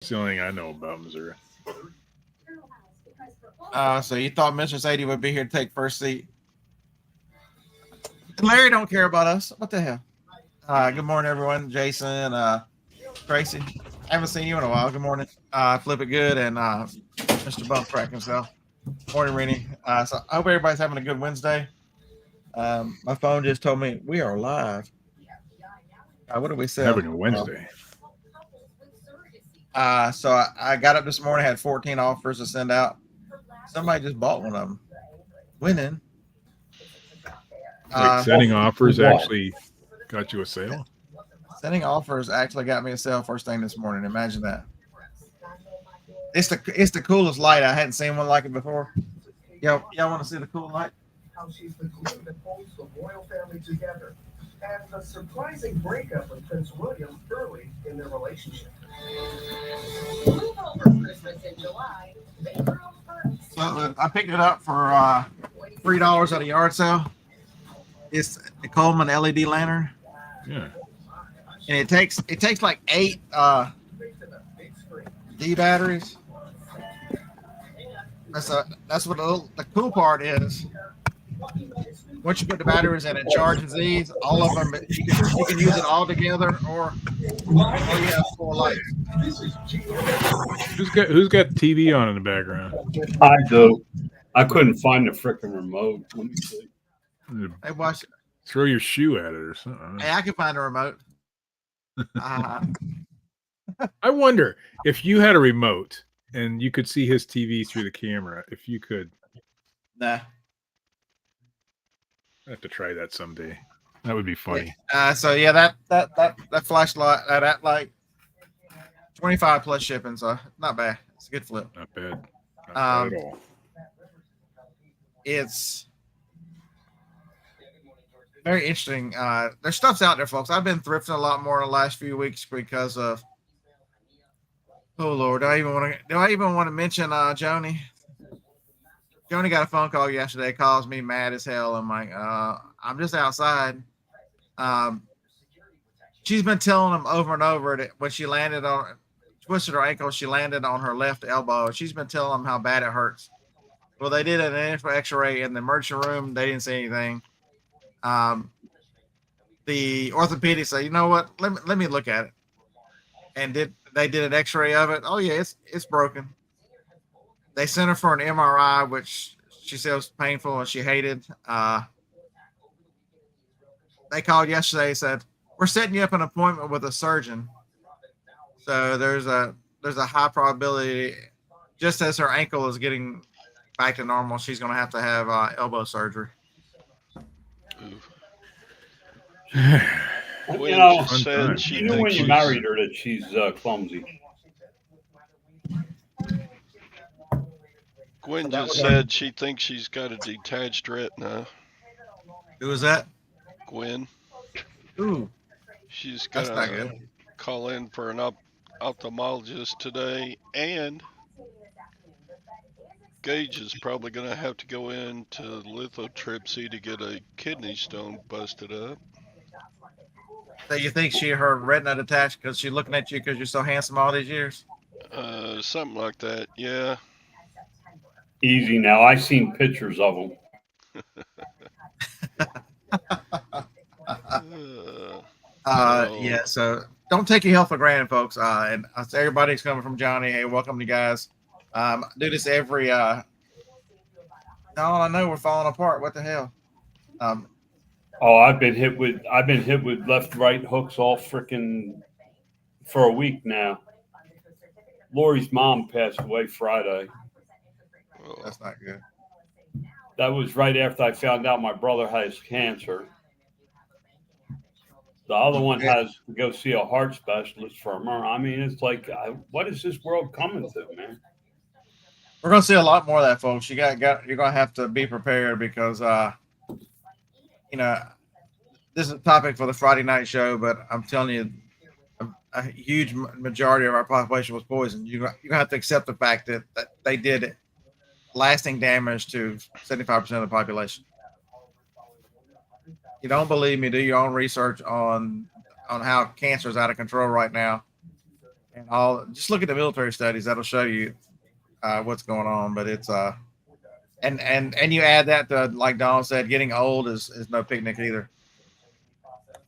It's the only thing I know about Missouri. So you thought Mr. Sadie would be here to take first seat? Larry don't care about us. What the hell? Good morning, everyone. Jason, Tracy. I haven't seen you in a while. Good morning. Flip it good and Mr. Bump Crack himself. Morning, Rennie. So I hope everybody's having a good Wednesday. My phone just told me we are live. What do we sell? Having a Wednesday. So I got up this morning, had 14 offers to send out. Somebody just bought one of them. Winning. Like sending offers actually got you a sale? Sending offers actually got me a sale first thing this morning. Imagine that. It's the coolest light. I hadn't seen one like it before. Y'all want to see the cool light? How she's the glue that holds the royal family together, and the surprising breakup with Prince William early in their relationship. So I picked it up for $3 at a yard sale. It's a Coleman LED lantern. Yeah. And it takes like 8 D batteries. That's what the cool part is. Once you put the batteries in, it charges these. All of them, you can use it all together, or you have 4 lights. Who's got TV on in the background? I do. I couldn't find the freaking remote. Let me see. Hey, watch. Throw your shoe at it or something. Hey, I can find a remote. I wonder if you had a remote and you could see his TV through the camera. If you could. Nah. I have to try that someday. That would be funny. So yeah, that flashlight, that like 25 plus shipping, so not bad. It's a good flip. Not bad. Not bad at all. It's very interesting. There's stuff's out there, folks. I've been thrifting a lot more in the last few weeks because of. Oh Lord, do I even want to mention Joni? Joni got a phone call yesterday. Calls me mad as hell. I'm like, I'm just outside. She's been telling him over and over that when she landed on, twisted her ankle, she landed on her left elbow. She's been telling him how bad it hurts. Well, they did an X-ray in the emergency room. They didn't see anything. The orthopedic said, you know what? Let me look at it. And they did an X-ray of it? Oh yeah, it's broken. They sent her for an MRI, which she said was painful and she hated. They called yesterday and said, we're setting you up an appointment with a surgeon. So there's a high probability, just as her ankle is getting back to normal, she's going to have elbow surgery. You know when you married her that she's clumsy. Gwen just said she thinks she's got a detached retina. Who is that? Gwen. Ooh. She's got to call in for an ophthalmologist today, and Gage is probably going to have to go into lithotripsy to get a kidney stone busted up. So you think her retina detached because she's looking at you because you're so handsome all these years? Something like that, yeah. Easy now. I seen pictures of them. Yeah, so don't take your health for granted, folks. And everybody's coming from Johnny. Hey, welcome you guys. Do this every no, I know we're falling apart. What the hell? I've been hit with left right hooks all freaking for a week now. Lori's mom passed away Friday. That's not good. That was right after I found out my brother has cancer. The other one has to go see a heart specialist for a murmur. I mean, it's like, what is this world coming to, man? We're gonna see a lot more of that, folks. You're gonna have to be prepared because this is a topic for the Friday night show, but I'm telling you, a huge majority of our population was poisoned. You're gonna have to accept the fact that they did lasting damage to 75% of the population. You don't believe me? Do your own research on how cancer is out of control right now, and all. Just look at the military studies; that'll show you what's going on. But it's and you add that to, like Donald said, getting old is no picnic either.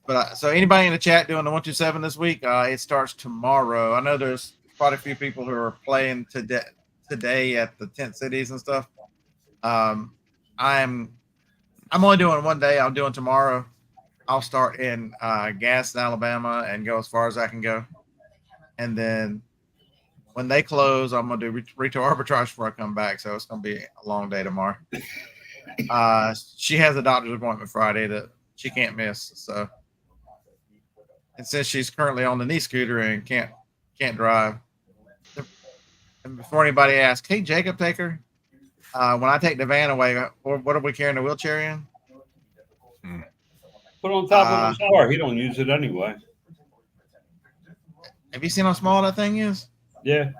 But so anybody in the chat doing the 127 this week, it starts tomorrow. I know there's quite a few people who are playing today at the tent cities and stuff. I'm only doing one day. I'm doing tomorrow. I'll start in Gaston, Alabama, and go as far as I can go. And then when they close, I'm gonna do retail arbitrage before I come back. So it's gonna be a long day tomorrow. She has a doctor's appointment Friday that she can't miss. So, and since she's currently on the knee scooter and can't drive, and before anybody asks, hey Jacob, take her. When I take the van away, what are we carrying the wheelchair in? Put on top of the car. He don't use it anyway. Have you seen how small that thing is? Yeah.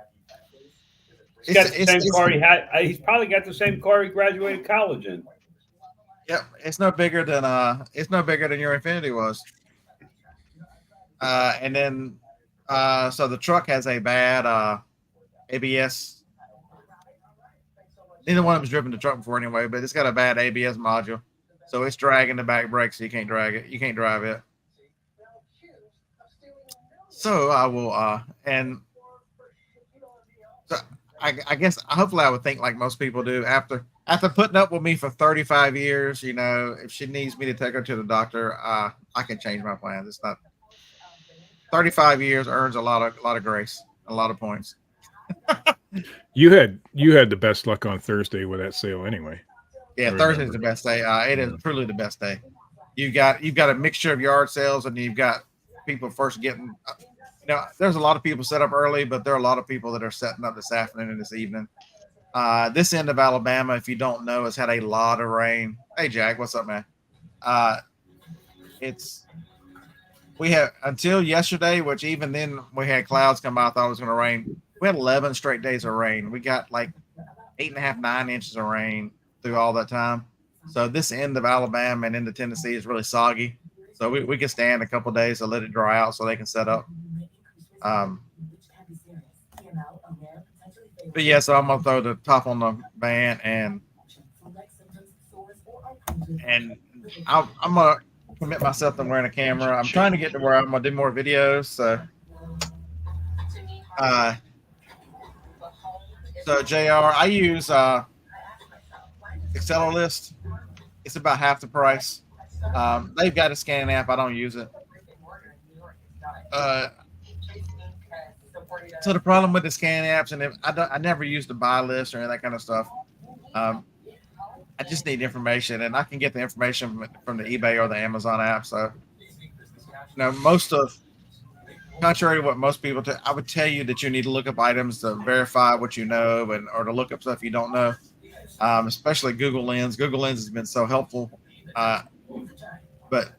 He's got the same car he had. He's probably got the same car he graduated college in. Yep, it's no bigger than your Infinity was. And then so the truck has a bad ABS. Neither one of them's driven the truck before anyway, but it's got a bad ABS module. So it's dragging the back brake, so you can't drag it. You can't drive it. So I will and so I guess hopefully I would think like most people do after putting up with me for 35 years, you know, if she needs me to take her to the doctor, I can change my plans. It's not 35 years earns a lot of grace, a lot of points. You had the best luck on Thursday with that sale anyway. Yeah, Thursday's the best day. It is truly the best day. You've got a mixture of yard sales, and you've got people first getting. There's a lot of people set up early, but there are a lot of people that are setting up this afternoon and this evening. This end of Alabama, if you don't know, has had a lot of rain. Hey, Jack, what's up, man? We have until yesterday, which even then we had clouds come by. I thought it was going to rain. We had 11 straight days of rain. We got like 8.5, 9 inches of rain through all that time. So this end of Alabama and into Tennessee is really soggy. So we can stand a couple of days to let it dry out so they can set up. But yeah, so I'm gonna throw the top on the van and I'm gonna commit myself to wearing a camera. I'm trying to get to where I'm gonna do more videos. So JR, I use Reseller list. It's about half the price. They've got a scan app. I don't use it. So the problem with the scan apps, and I never use the buy list or any of that kind of stuff. I just need information, and I can get the information from the eBay or the Amazon app. So, contrary to what most people do, I would tell you that you need to look up items to verify what you know, or to look up stuff you don't know. Especially Google Lens. Google Lens has been so helpful, but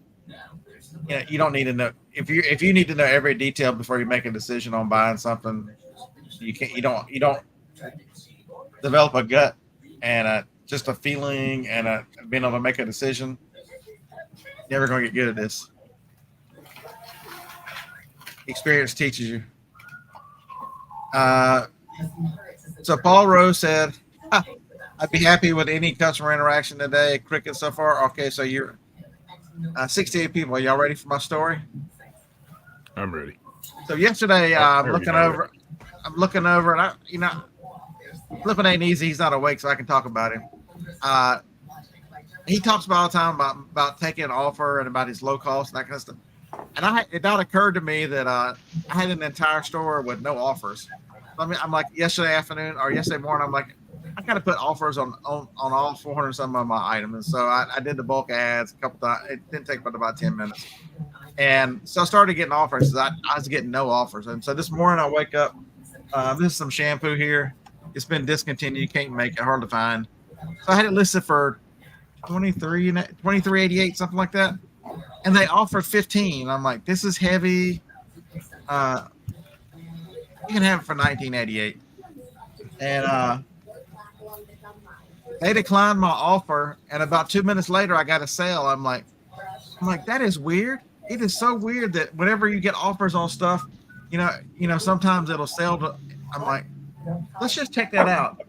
you don't need to know if you need to know every detail before you make a decision on buying something. You don't develop a gut and just a feeling and being able to make a decision. You're never going to get good at this. Experience teaches you. So Paul Rose said, I'd be happy with any customer interaction today. Cricket so far. Okay, so you're 68 people. Are y'all ready for my story? I'm ready. So yesterday, I'm looking over, and flipping ain't easy. He's not awake, so I can talk about him. He talks about all the time about taking an offer and about his low cost and that kind of stuff. And it not occurred to me that I had an entire store with no offers. I'm like yesterday afternoon or yesterday morning. I'm like, I got to put offers on all 400 some of my items. And so I did the bulk ads a couple times. It didn't take but about 10 minutes. And so I started getting offers. I was getting no offers. And so this morning I wake up. This is some shampoo here. It's been discontinued. Can't make it. Hard to find. So I had it listed for $23.88, something like that. And they offered 15. I'm like, this is heavy. You can have it for $19.88. And they declined my offer. And about 2 minutes later, I got a sale. I'm like, that is weird. It is so weird that whenever you get offers on stuff, sometimes it'll sell to. I'm like, let's just check that out.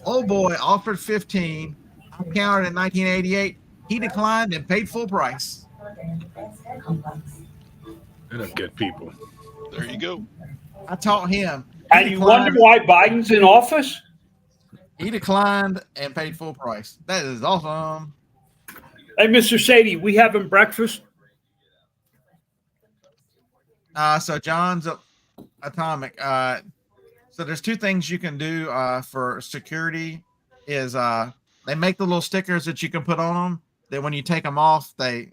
Oh boy, offered 15. I counted in 1988. He declined and paid full price. They're good people. There you go. I taught him. And you wonder why Biden's in office? He declined and paid full price. That is awesome. Hey, Mr. Sadie, we having breakfast? So John's Atomic. So there's two things you can do for security. Is they make the little stickers that you can put on them. That when you take them off, they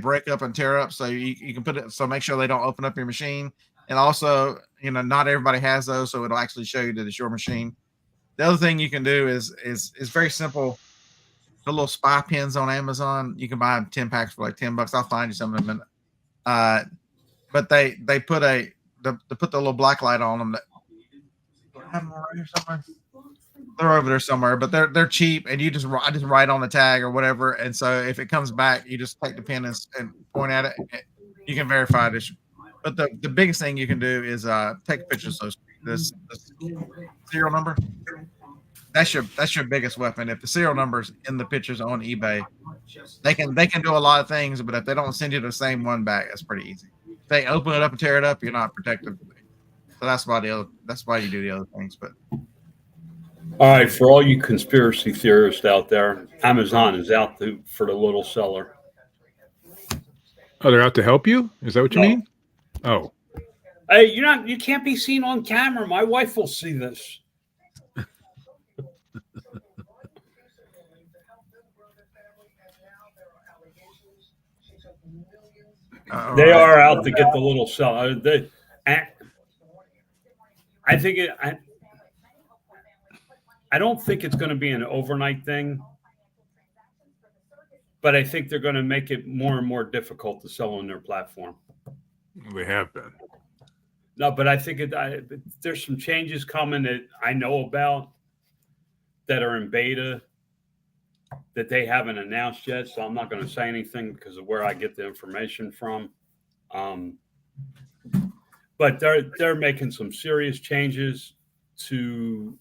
break up and tear up. So you can put it. So make sure they don't open up your machine. And also, not everybody has those, so it'll actually show you that it's your machine. The other thing you can do is very simple. The little spy pins on Amazon, you can buy them 10 packs for like $10. I'll find you some in a minute. But they put the little black light on them. That I have them right here somewhere. They're over there somewhere, but they're cheap, and I just write on the tag or whatever. And so if it comes back, you just take the pin and point at it. You can verify it. But the biggest thing you can do is take a picture of this serial number. That's your biggest weapon. If the serial number's in the pictures on eBay, they can do a lot of things, but if they don't send you the same one back, that's pretty easy. If they open it up and tear it up, you're not protected. So that's why you do the other things. But All right, for all you conspiracy theorists out there, Amazon is out for the little seller. Oh, they're out to help you? Is that what you No. mean? Oh, Hey, you can't be seen on camera. My wife will see this. They are out to get the little seller. I think I don't think it's going to be an overnight thing, but I think they're going to make it more and more difficult to sell on their platform. they have been. No, but I think there's some changes coming that I know about that are in beta that they haven't announced yet. So I'm not going to say anything because of where I get the information from. But they're making some serious changes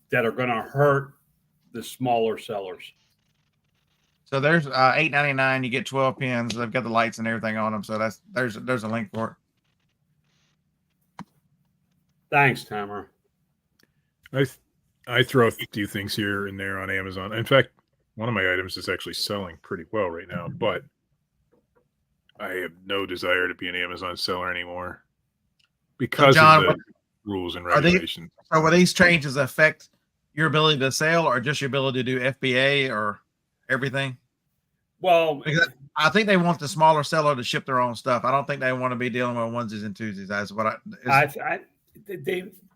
that are going to hurt the smaller sellers. so there's $8.99. You get 12 pins. They've got the lights and everything on them. So there's a link for it. Thanks, Tamara. I throw a few things here and there on Amazon. In fact, one of my items is actually selling pretty well right now, but I have no desire to be an Amazon seller anymore because John, of the rules and regulations. So will these changes affect your ability to sell, or just your ability to do FBA, or everything? Well, Because I think they want the smaller seller to ship their own stuff. I don't think they want to be dealing with onesies and twosies. That's what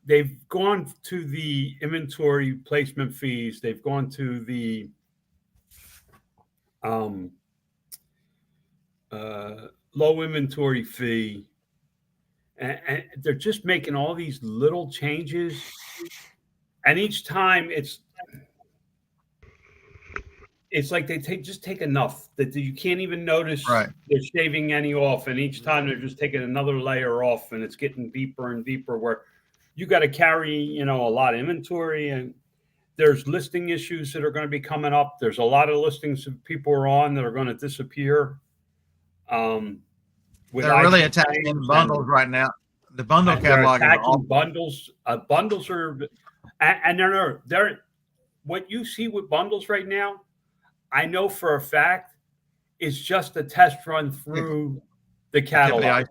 they've gone to the inventory placement fees. They've gone to the low inventory fee, and they're just making all these little changes. And each time it's like they take enough that you can't even notice they're shaving any off. And each time they're just taking another layer off, and it's getting deeper and deeper where you got to carry, a lot of inventory, and there's listing issues that are going to be coming up. There's a lot of listings that people are on that are going to disappear. they're really attacking bundles right now. The bundle catalog is awful. Bundles. Bundles are, and they're what you see with bundles right now. I know for a fact it's just a test run through the catalog.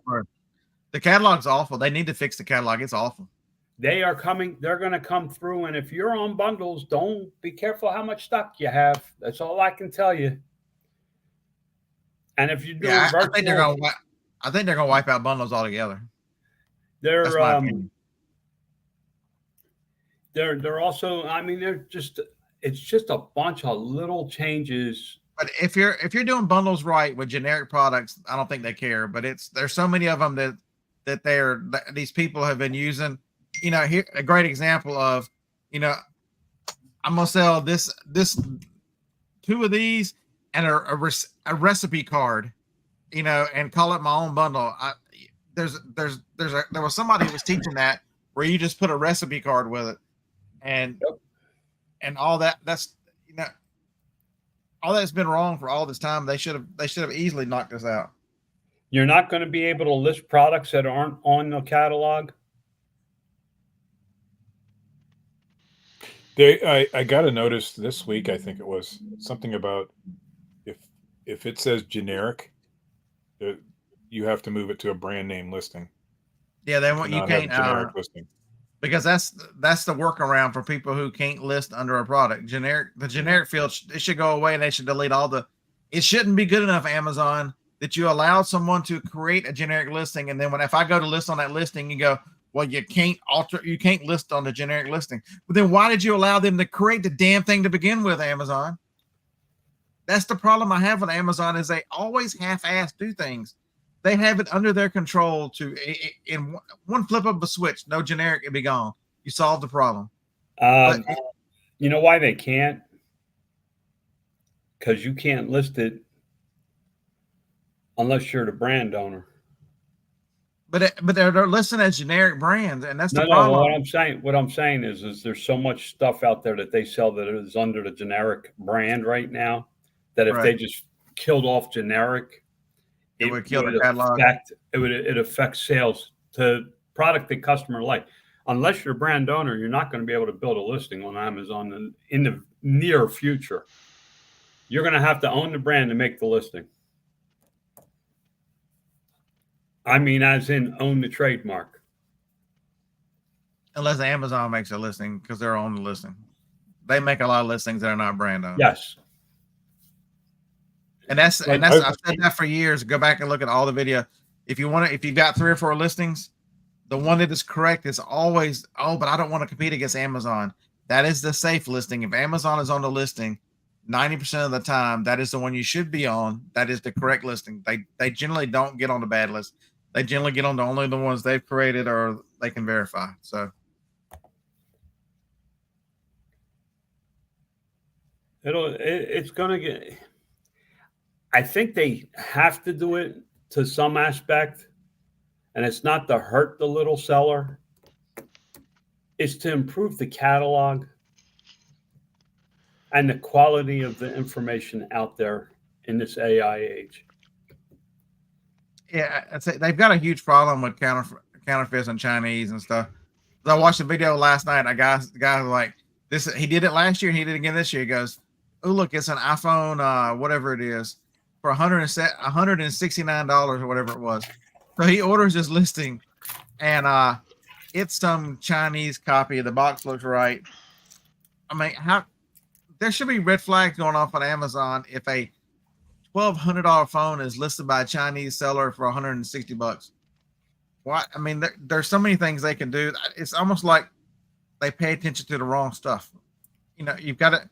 The catalog's awful. They need to fix the catalog. It's awful. They're going to come through. And if you're on bundles, don't be careful how much stock you have. That's all I can tell you. And if you do, I think they're going to wipe out bundles altogether. They're also, it's just a bunch of little changes. But if you're doing bundles right with generic products, I don't think they care. But there's so many of them that these people have been using. Here a great example of, I'm gonna sell this 2 of these and a recipe card, and call it my own bundle. there was somebody who was teaching that where you just put a recipe card with it, and all that. That's all that's been wrong for all this time. They should have easily knocked us out. You're not going to be able to list products that aren't on the catalog. I got a notice this week. I think it was something about if it says generic, you have to move it to a brand name listing. Yeah, they want you can't generic listing because that's the workaround for people who can't list under a product. The generic field it should go away, and they should delete all the. It shouldn't be good enough, Amazon, that you allow someone to create a generic listing, and then if I go to list on that listing, you go, well, you can't list on the generic listing. But then why did you allow them to create the damn thing to begin with, Amazon? That's the problem I have with Amazon is they always half-ass do things. They have it under their control to, in one flip of a switch, no generic, it'd be gone. You solved the problem. You know why they can't? Because you can't list it unless you're the brand owner. But they're listed as generic brands, and that's the No. problem. What I'm saying is there's so much stuff out there that they sell that is under the generic brand right now that if they just killed off generic, it would kill the catalog. It affects sales to product the customer like. Unless you're a brand owner, you're not going to be able to build a listing on Amazon in the near future. You're going to have to own the brand to make the listing. I mean, as in own the trademark. Unless Amazon makes a listing because they're on the listing. They make a lot of listings that are not brand owned. Yes. And I've said that for years. Go back and look at all the video. If you've got 3 or 4 listings, the one that is correct is always, but I don't want to compete against Amazon. That is the safe listing. If Amazon is on the listing, 90% of the time, that is the one you should be on. That is the correct listing. They generally don't get on the bad list. They generally get on only the ones they've created or they can verify. So it's going to get. I think they have to do it to some aspect, and it's not to hurt the little seller. It's to improve the catalog and the quality of the information out there in this AI age. Yeah, I'd say they've got a huge problem with counterfeits and Chinese and stuff. I watched a video last night. The guy was like, "This he did it last year. He did it again this year." He goes, "Oh, look, it's an iPhone, whatever it is, for $169 or whatever it was." So he orders his listing, and it's some Chinese copy. The box looks right. I mean, there should be red flags going off on Amazon if a $1,200 phone is listed by a Chinese seller for $160. What? I mean, there's so many things they can do. It's almost like they pay attention to the wrong stuff. You've got to.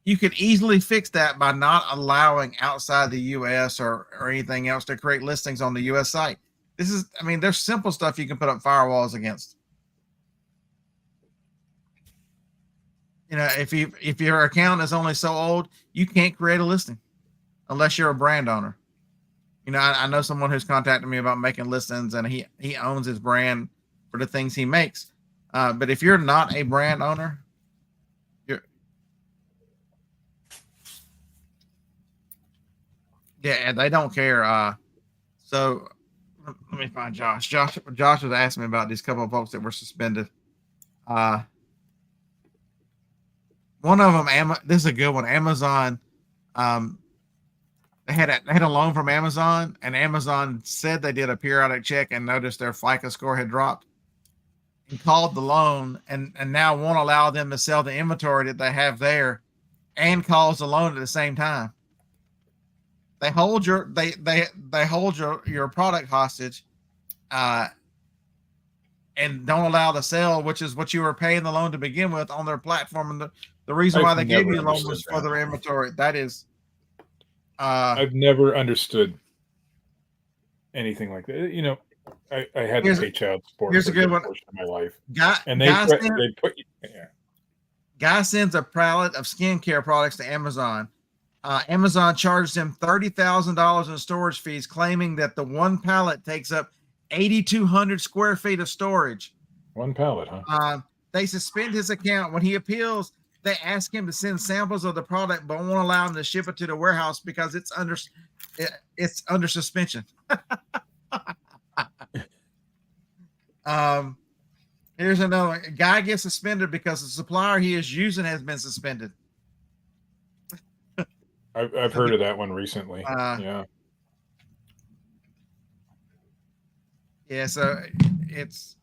You could easily fix that by not allowing outside the U.S. or anything else to create listings on the U.S. site. There's simple stuff you can put up firewalls against. If your account is only so old, you can't create a listing unless you're a brand owner. I know someone who's contacted me about making listings, and he owns his brand for the things he makes. But if you're not a brand owner, they don't care. So let me find Josh. Josh was asking me about these couple of folks that were suspended. One of them, this is a good one. Amazon, they had a loan from Amazon, and Amazon said they did a periodic check and noticed their FICO score had dropped, and called the loan, and now won't allow them to sell the inventory that they have there, and calls the loan at the same time. They hold your product hostage, and don't allow the sale, which is what you were paying the loan to begin with, on their platform. And the reason why they gave you the loan was for their inventory. That is, I've never understood anything like that. I had to pay child support. Here's a good one. Of my life, guy put you. Guy sends a pallet of skincare products to Amazon. Amazon charged him $30,000 in storage fees, claiming that the one pallet takes up 8,200 square feet of storage. One pallet, huh? They suspend his account. When he appeals, they ask him to send samples of the product, but won't allow him to ship it to the warehouse because it's under suspension. Here's another one. A guy gets suspended because the supplier he is using has been suspended. I've heard of that one recently. Yeah. Yeah. So it's,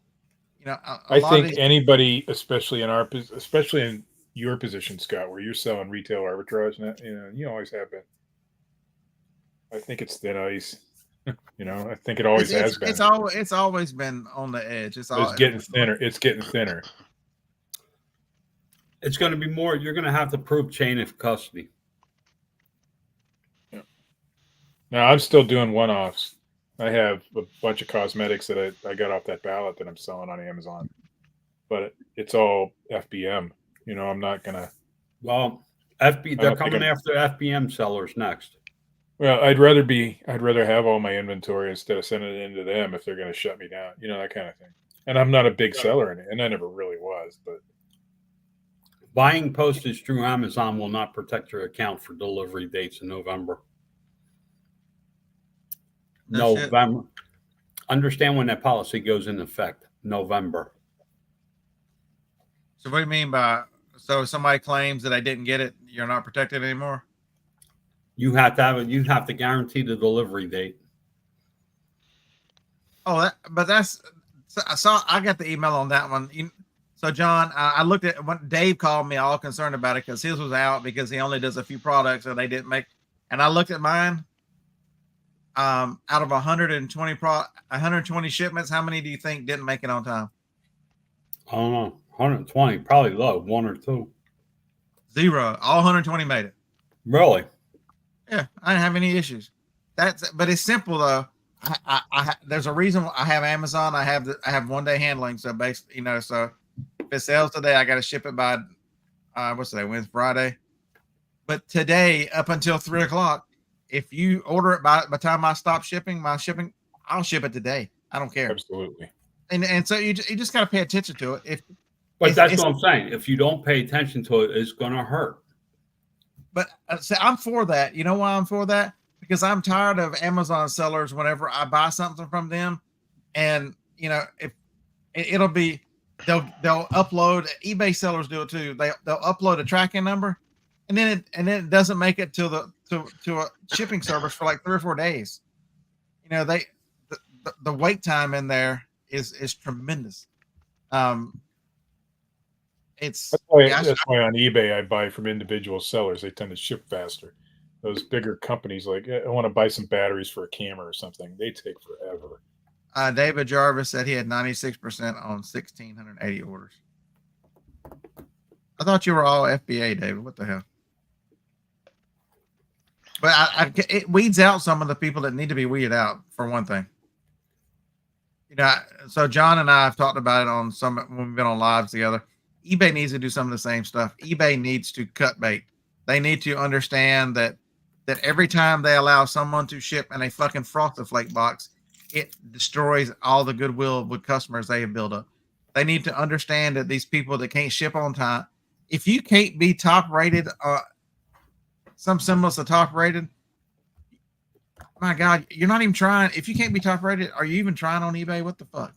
I think anybody, especially in your position, Scott, where you're selling retail arbitrage, and you always have been. I think it's thin ice. I think it always has been. It's always been on the edge. It's getting thinner. It's getting thinner. It's going to be more. You're going to have to prove chain of custody. Yeah. Now I'm still doing one-offs. I have a bunch of cosmetics that I got off that ballot that I'm selling on Amazon, but it's all FBM. I'm not gonna. Well, they're coming after FBM sellers next. Well, I'd rather have all my inventory instead of sending it into them if they're going to shut me down, that kind of thing. And I'm not a big seller in it, and I never really was. But buying postage through Amazon will not protect your account for delivery dates in November. November. Understand when that policy goes into effect. November. So what do you mean by, so if somebody claims that I didn't get it, you're not protected anymore? You have to guarantee the delivery date. Oh, I got the email on that one. So John, I looked at when Dave called me all concerned about it because his was out because he only does a few products and they didn't make, and I looked at mine. Out of 120 shipments, how many do you think didn't make it on time? I don't know. 120, probably low, one or two. 0. All 120 made it. Really? Yeah, I didn't have any issues. But it's simple though. There's a reason I have Amazon. I have 1 day handling. So basically, so if it sells today, I got to ship it by what's today? Wednesday, Friday. But today, up until 3:00, if you order it by the time I stop shipping, I'll ship it today. I don't care. Absolutely. And so you just got to pay attention to it. But that's what I'm saying. If you don't pay attention to it, it's going to hurt. But I'm for that. You know why I'm for that? Because I'm tired of Amazon sellers. Whenever I buy something from them, and if it'll be, they'll upload. eBay sellers do it too. They'll upload a tracking number, and then it doesn't make it to a shipping service for like 3 or 4 days. The wait time in there is tremendous. That's why on eBay I buy from individual sellers. They tend to ship faster. Those bigger companies, like I want to buy some batteries for a camera or something, they take forever. David Jarvis said he had 96% on 1,680 orders. I thought you were all FBA, David. What the hell? But it weeds out some of the people that need to be weeded out, for one thing. So John and I have talked about it on when we've been on lives together. eBay needs to do some of the same stuff. eBay needs to cut bait. They need to understand that every time they allow someone to ship in a fucking Frosted Flake box, it destroys all the goodwill with customers they have built up. They need to understand that these people that can't ship on time, if you can't be top rated, some semblance of top rated, my God, you're not even trying. If you can't be top rated, are you even trying on eBay? What the fuck?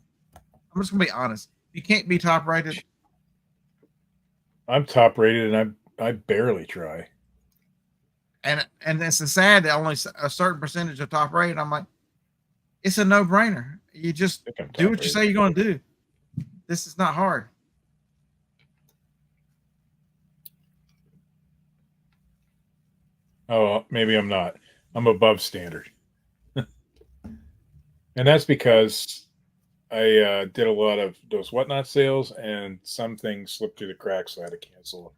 I'm just gonna be honest. You can't be top rated. I'm top rated and I barely try. And it's sad that only a certain percentage of top rated. I'm like, it's a no brainer. You just do what you say you're going to do. This is not hard. Oh, maybe I'm not. I'm above standard. And that's because I did a lot of those whatnot sales and some things slipped through the cracks. So I had to cancel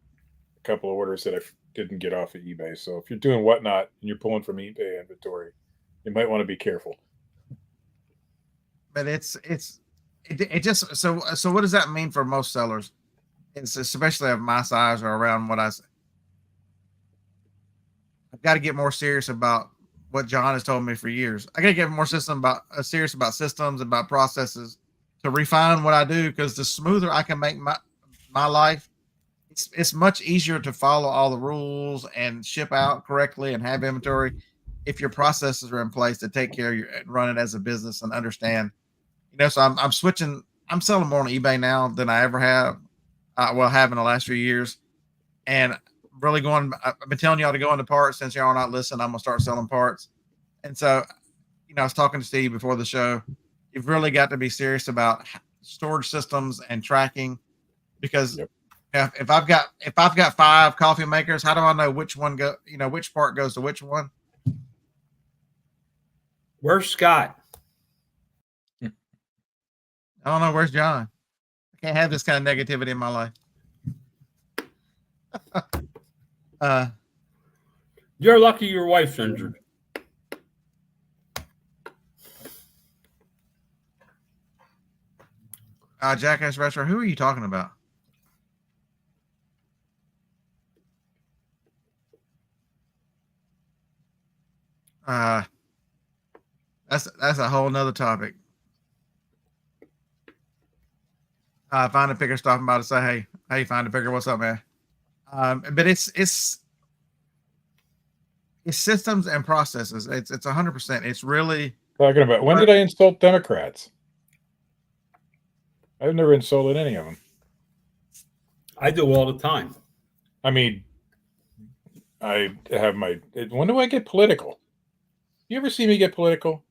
a couple of orders that I didn't get off of eBay. So if you're doing whatnot and you're pulling from eBay inventory, you might want to be careful. But it just, so what does that mean for most sellers? It's especially of my size or around what I say. I've got to get more serious about what John has told me for years. I got to get more serious about systems, about processes to refine what I do. Because the smoother I can make my life, it's much easier to follow all the rules and ship out correctly and have inventory if your processes are in place to take care of your run it as a business and understand. So I'm switching. I'm selling more on eBay now than I ever have. Have in the last few years, and really I've been telling y'all to go into parts. Since y'all are not listening, I'm gonna start selling parts. And so, I was talking to Steve before the show. You've really got to be serious about storage systems and tracking, because if I've got 5 coffee makers, how do I know which one which part goes to which one? Where's Scott? I don't know. Where's John? I can't have this kind of negativity in my life. You're lucky your wife's injured. Jackass Restaurant. Who are you talking about? That's a whole nother topic. Find a picker stopping by to say, hey, find a picker, what's up, man? But it's systems and processes. It's 100%. It's really talking about when did I insult Democrats? I've never insulted any of them. I do all the time. I mean, I have when do I get political? You ever see me get political?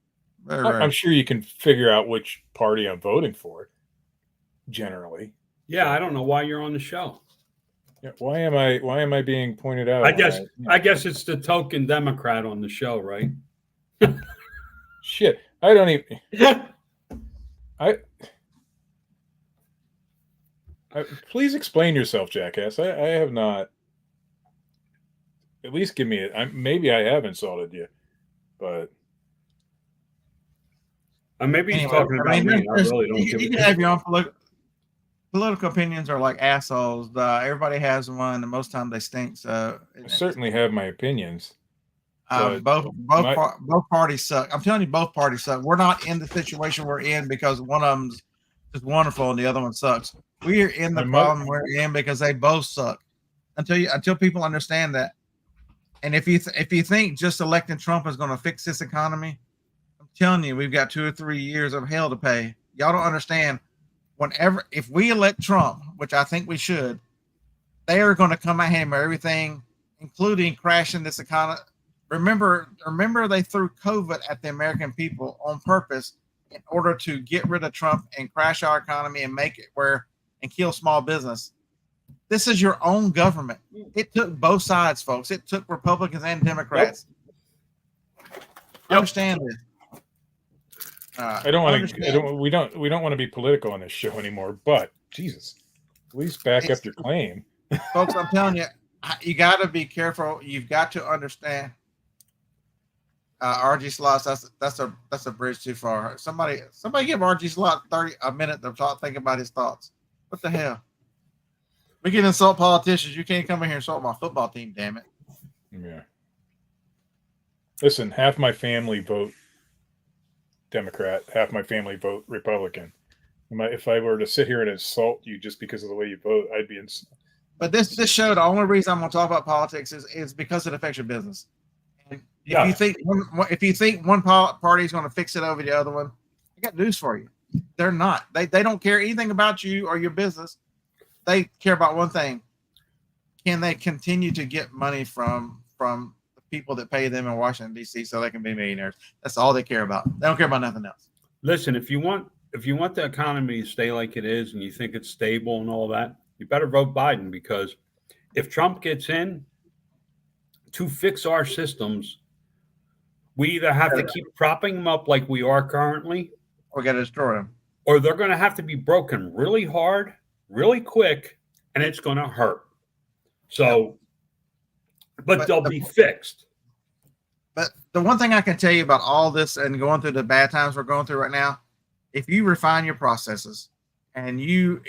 Right. I'm sure you can figure out which party I'm voting for. Generally. Yeah, I don't know why you're on the show. Yeah, why am I being pointed out? I guess it's the token Democrat on the show, right? Shit. I don't even please explain yourself, jackass. I have not. At least give me it. Maybe I have insulted you, but maybe he's talking about me. I really don't give a You can have your own political opinions are like assholes. Everybody has one, and most times they stink. So I certainly have my opinions. Both parties suck. I'm telling you, both parties suck. We're not in the situation we're in because one of them's just wonderful and the other one sucks. We are in the problem we're in because they both suck. Until people understand that. And if you think just electing Trump is going to fix this economy, I'm telling you, we've got 2 or 3 years of hell to pay. Y'all don't understand. If we elect Trump, which I think we should, they are going to come at him or everything, including crashing this economy. Remember, they threw COVID at the American people on purpose in order to get rid of Trump and crash our economy and make it and kill small business. This is your own government. It took both sides, folks. It took Republicans and Democrats. Understand this. I don't want to. We don't want to be political on this show anymore. But Jesus, at least back up your claim, folks. I'm telling you, you got to be careful. You've got to understand. RG Slots, that's a bridge too far. Somebody give RG Slot a minute to think about his thoughts. What the hell? We can insult politicians. You can't come in here and insult my football team. Damn it. Yeah. Listen, half my family vote Democrat, half my family vote Republican. If I were to sit here and insult you just because of the way you vote, I'd be But this show, the only reason I'm going to talk about politics is because it affects your business. And if you think one party is going to fix it over the other one, I got news for you. They're not. They don't care anything about you or your business. They care about one thing. Can they continue to get money from the people that pay them in Washington, D.C. so they can be millionaires? That's all they care about. They don't care about nothing else. Listen, if you want the economy to stay like it is and you think it's stable and all that, you better vote Biden, because if Trump gets in, to fix our systems, we either have to keep propping them up like we are currently, or got to destroy them, or they're going to have to be broken really hard, really quick, and it's going to hurt. So, but they'll be fixed. But the one thing I can tell you about all this and going through the bad times we're going through right now, if you refine your processes and you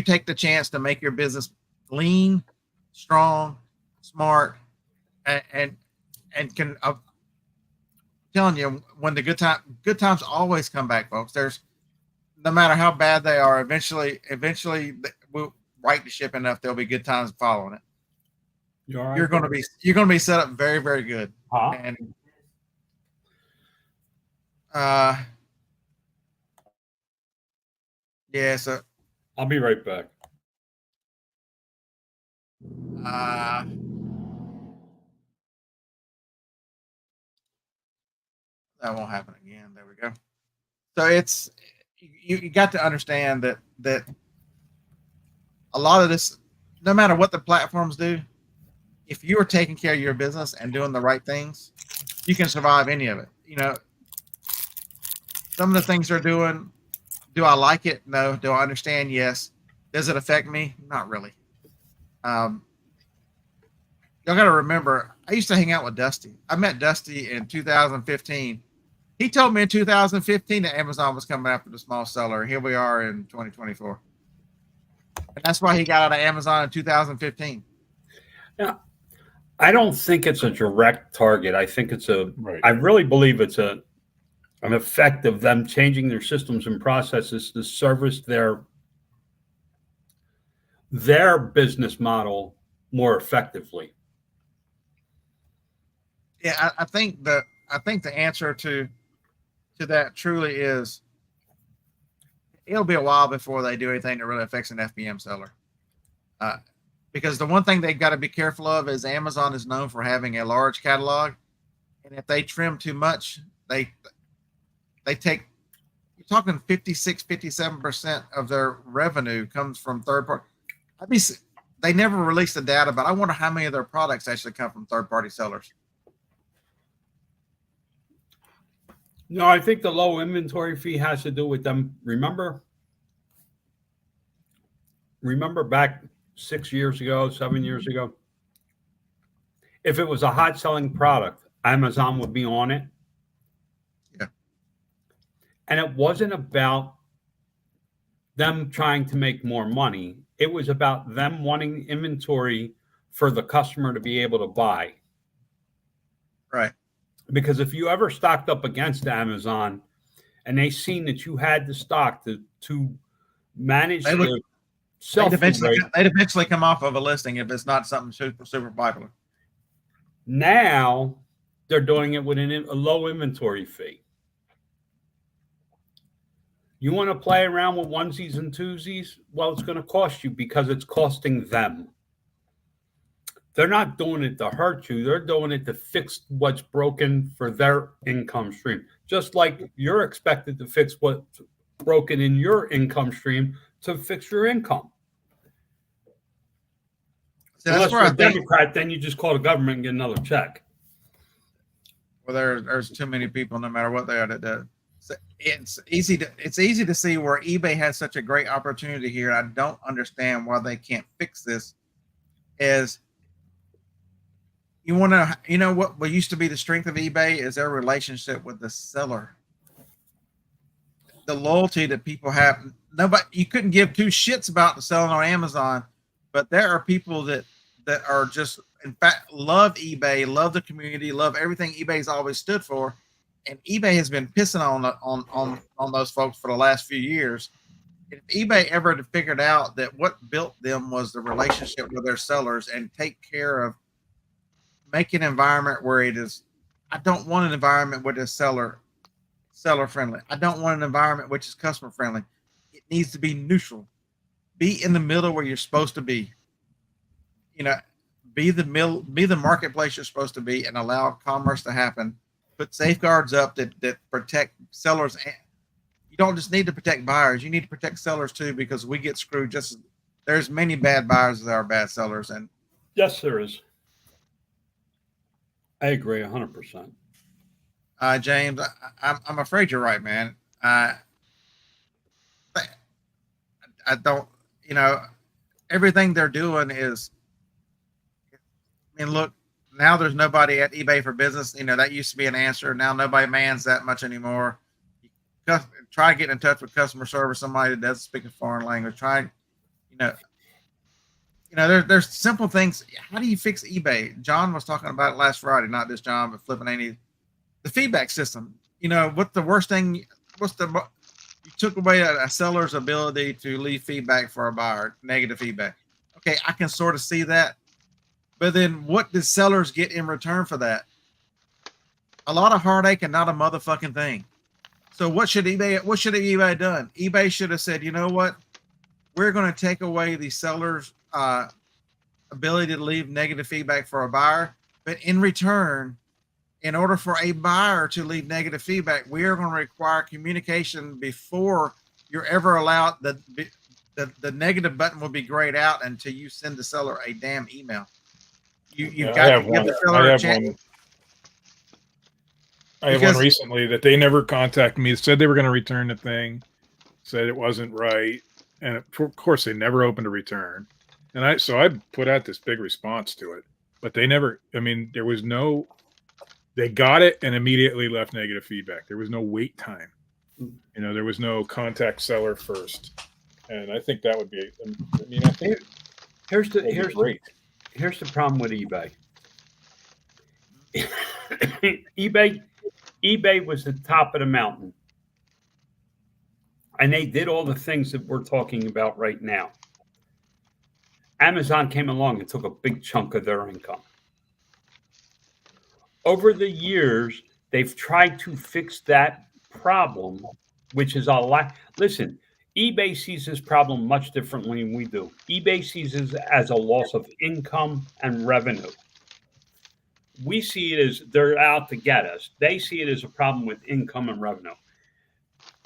take the chance to make your business lean, strong, smart, and and can. I'm telling you, when the good times always come back, folks. There's no matter how bad they are, eventually we'll right the ship enough. There'll be good times following it. You're going to be set up very, very good. Huh? And yeah, so I'll be right back. That won't happen again. There we go. So it's you got to understand that a lot of this, no matter what the platforms do, if you are taking care of your business and doing the right things, you can survive any of it. You know, some of the things they're doing, do I like it? No. Do I understand? Yes. Does it affect me? Not really. Y'all got to remember, I used to hang out with Dusty. I met Dusty in 2015. He told me in 2015 that Amazon was coming after the small seller. Here we are in 2024. And that's why he got out of Amazon in 2015. Yeah. I don't think it's a direct target. I think it's I really believe it's an effect of them changing their systems and processes to service their business model more effectively. Yeah, I think the answer to that truly is it'll be a while before they do anything that really affects an FBM seller. Because the one thing they've got to be careful of is Amazon is known for having a large catalog, and if they trim too much, they take, you're talking 57% of their revenue comes from third party. They never release the data, but I wonder how many of their products actually come from third party sellers. No, I think the low inventory fee has to do with them. Remember back 6 years ago, 7 years ago, if it was a hot selling product, Amazon would be on it. Yeah. And it wasn't about them trying to make more money. It was about them wanting inventory for the customer to be able to buy. Right. Because if you ever stocked up against Amazon and they seen that you had the stock to manage the they'd eventually come off of a listing if it's not something super popular. Now they're doing it with a low inventory fee. You want to play around with onesies and twosies? Well, it's going to cost you because it's costing them. They're not doing it to hurt you. They're doing it to fix what's broken for their income stream. Just like you're expected to fix what's broken in your income stream to fix your income. So unless you're a Democrat, then you just call the government and get another check. Well, there's too many people, no matter what they are, that do. So it's easy to see where eBay has such a great opportunity here. I don't understand why they can't fix this. Is you want to, you know what used to be the strength of eBay is their relationship with the seller. The loyalty that people have. You couldn't give two shits about the selling on Amazon, but there are people that are just, in fact, love eBay, love the community, love everything eBay's always stood for. And eBay has been pissing on those folks for the last few years. If eBay ever had figured out that what built them was the relationship with their sellers and take care of, make an environment where it is, I don't want an environment where it's seller friendly. I don't want an environment which is customer friendly. It needs to be neutral. Be in the middle where you're supposed to be. You know, be the marketplace you're supposed to be and allow commerce to happen. Put safeguards up that protect sellers. You don't just need to protect buyers. You need to protect sellers too, because we get screwed. There's many bad buyers as there are bad sellers. And yes, there is. I agree 100%. James, I'm afraid you're right, man. I don't, everything they're doing is, I mean, look, now there's nobody at eBay for business. That used to be an answer. Now nobody mans that much anymore. Try getting in touch with customer service, somebody that doesn't speak a foreign language. there's simple things. How do you fix eBay? John was talking about it last Friday, not just John, but flipping any the feedback system. What the worst thing? You took away a seller's ability to leave feedback for a buyer, negative feedback. Okay, I can sort of see that, but then what did sellers get in return for that? A lot of heartache and not a motherfucking thing. So what should eBay have done? eBay should have said, you know what? We're going to take away the seller's ability to leave negative feedback for a buyer, but in return, in order for a buyer to leave negative feedback, we are going to require communication before you're ever allowed. The negative button will be grayed out until you send the seller a damn email. You've got to give the seller a chance. I have one recently that they never contacted me. Said they were going to return the thing, said it wasn't right, and of course they never opened a return. And I put out this big response to it, but they never. I mean, there was no. They got it and immediately left negative feedback. There was no wait time. There was no contact seller first, and I think that would be. I mean, I think here's the problem with eBay. eBay was the top of the mountain, and they did all the things that we're talking about right now. Amazon came along and took a big chunk of their income. Over the years, they've tried to fix that problem, which is a lot. Listen, eBay sees this problem much differently than we do. eBay sees it as a loss of income and revenue. We see it as they're out to get us. They see it as a problem with income and revenue.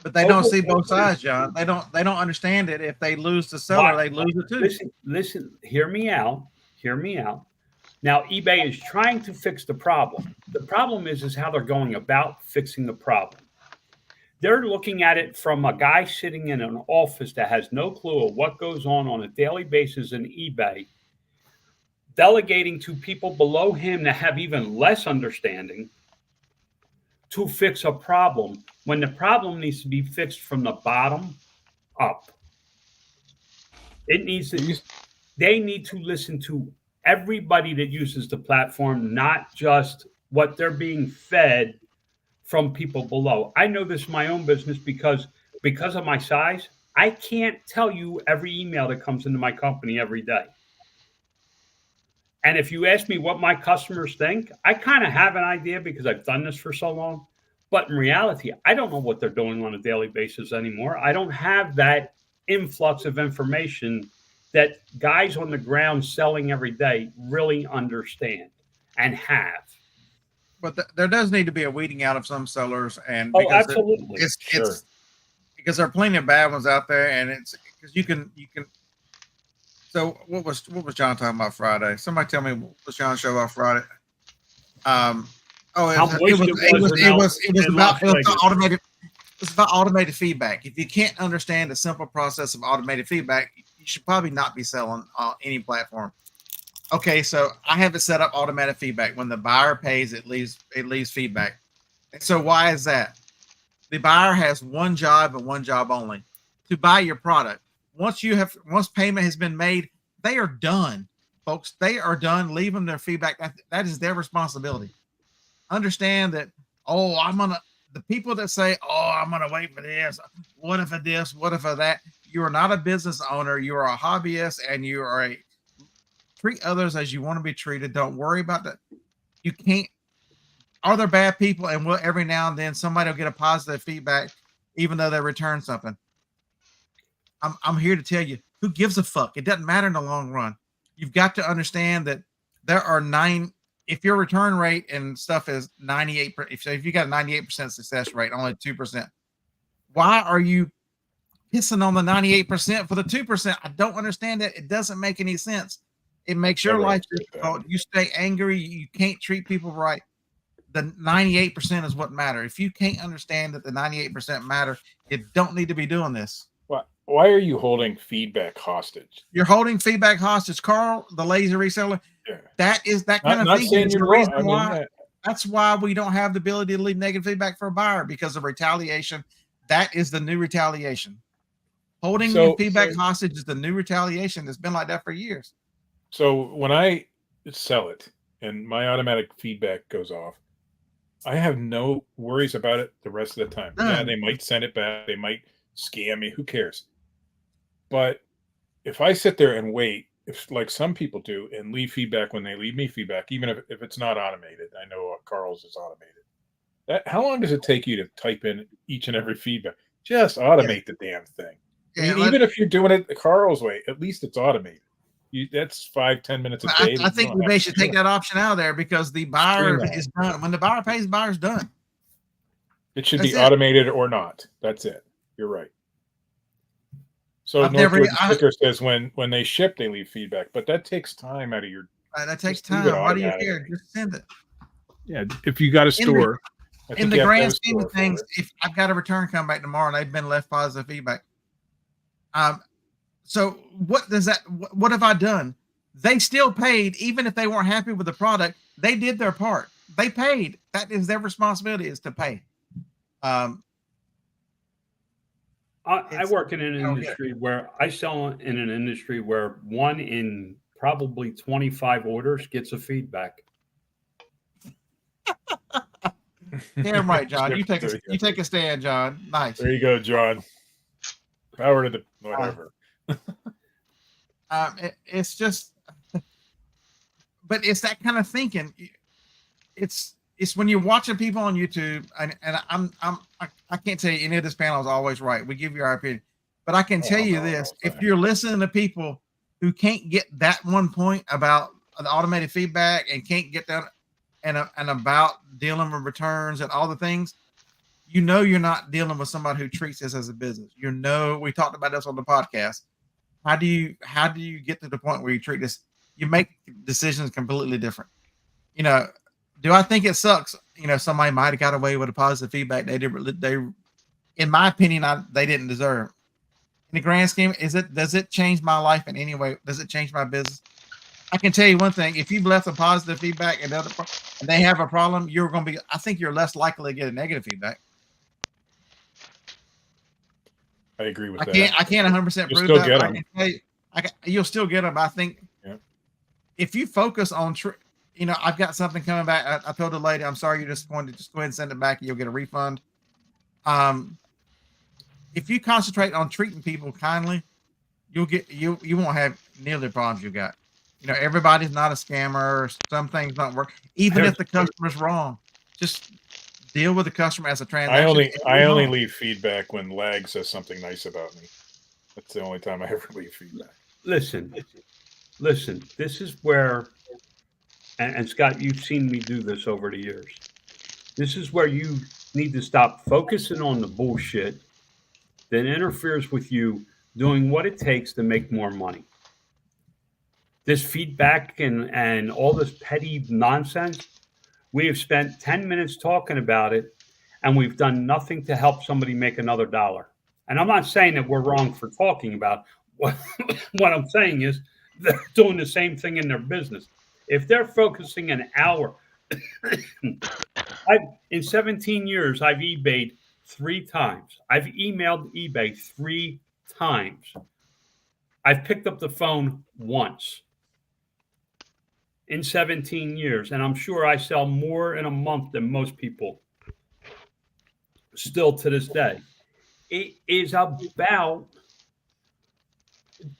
But they don't see both sides, John. They don't understand it. If they lose the seller, they lose it too. Listen, hear me out. Now, eBay is trying to fix the problem. The problem is how they're going about fixing the problem. They're looking at it from a guy sitting in an office that has no clue of what goes on a daily basis in eBay, delegating to people below him that have even less understanding to fix a problem when the problem needs to be fixed from the bottom up. They need to listen to everybody that uses the platform, not just what they're being fed from people below. I know this in my own business because of my size. I can't tell you every email that comes into my company every day. And if you ask me what my customers think, I kind of have an idea because I've done this for so long. But in reality, I don't know what they're doing on a daily basis anymore. I don't have that influx of information that guys on the ground selling every day really understand and have. But there does need to be a weeding out of some sellers, and absolutely, it's because there are plenty of bad ones out there, and it's because you can. So what was John talking about Friday? Somebody tell me what was John's show about Friday? It was about automated. It's about automated feedback. If you can't understand the simple process of automated feedback, you should probably not be selling any platform. Okay, so I have it set up automatic feedback. When the buyer pays, it leaves feedback. And so why is that? The buyer has one job and one job only: to buy your product. Once payment has been made, they are done, folks. They are done. Leave them their feedback. That is their responsibility. Understand that. The people that say, I'm going to wait for this. What if of this? What if of that? You are not a business owner. You are a hobbyist, and you are treat others as you want to be treated. Don't worry about that. You can't. Are there bad people? And every now and then somebody will get a positive feedback, even though they return something. I'm here to tell you, who gives a fuck? It doesn't matter in the long run. You've got to understand that there are if your return rate and stuff is 98%, if you got a 98% success rate, only 2%, why are you pissing on the 98% for the 2%? I don't understand that. It doesn't make any sense. It makes your life difficult. You stay angry. You can't treat people right. The 98% is what matters. If you can't understand that the 98% matter, you don't need to be doing this. Why are you holding feedback hostage? You're holding feedback hostage, Carl, the lazy reseller. Yeah. That kind of thing is the reason why. That's why we don't have the ability to leave negative feedback for a buyer, because of retaliation. That is the new retaliation. Holding feedback hostage is the new retaliation. It's been like that for years. So when I sell it and my automatic feedback goes off, I have no worries about it the rest of the time. Yeah, None. they might send it back. They might scam me. Who cares? But if I sit there and wait, if like some people do, and leave feedback when they leave me feedback, even if it's not automated, I know Carl's is automated. How long does it take you to type in each and every feedback? Just automate the damn thing. I Yeah, mean, even if you're doing it the Carl's way, at least it's automated. That's 5-10 minutes a day. I think they should take that option out of there because the buyer is done. When the buyer pays, the buyer's done. It should be automated or not. That's it. You're right. So Northwood sticker says when they ship, they leave feedback, but that takes time out of your. That takes time. Why do you care? Just send it. Yeah, if you got a store. In the grand scheme of things, if I've got a return come back tomorrow and they've been left positive feedback, so what does that? What have I done? They still paid, even if they weren't happy with the product. They did their part. They paid. That is their responsibility, is to pay. I work in an industry where I sell in an industry where 1 in probably 25 orders gets a feedback. Damn right, John. You take a stand, John. Nice. There you go, John. Power to the whatever. It's just, but it's that kind of thinking. It's when you're watching people on YouTube, and I can't tell you any of this panel is always right. We give you our opinion, but I can tell you this: if you're listening to people who can't get that one point about the automated feedback and can't get that, and about dealing with returns and all the things, you're not dealing with somebody who treats this as a business. We talked about this on the podcast. How do you get to the point where you treat this? You make decisions completely different. Do I think it sucks? Somebody might have got away with a positive feedback. They in my opinion, they didn't deserve. In the grand scheme, does it change my life in any way? Does it change my business? I can tell you one thing: if you've left a positive feedback and they have a problem, I think you're less likely to get a negative feedback. I agree with that. I can't 100% prove that. I can tell you, you'll still get them. I think if you focus on, I've got something coming back. I told the lady, I'm sorry you're disappointed. Just go ahead and send it back and you'll get a refund. If you concentrate on treating people kindly, you won't have nearly the problems you got. Everybody's not a scammer. Some things don't work. Even if the customer's wrong, just deal with the customer as a transaction. I only leave feedback when Lag says something nice about me. That's the only time I ever leave feedback. Listen. This is where, and Scott, you've seen me do this over the years. This is where you need to stop focusing on the bullshit that interferes with you doing what it takes to make more money. This feedback and all this petty nonsense, we have spent 10 minutes talking about it, and we've done nothing to help somebody make another dollar. And I'm not saying that we're wrong for talking about what I'm saying is they're doing the same thing in their business. If they're focusing an hour, in 17 years, I've eBayed 3 times. I've emailed eBay 3 times. I've picked up the phone once in 17 years. And I'm sure I sell more in a month than most people still to this day. It is about,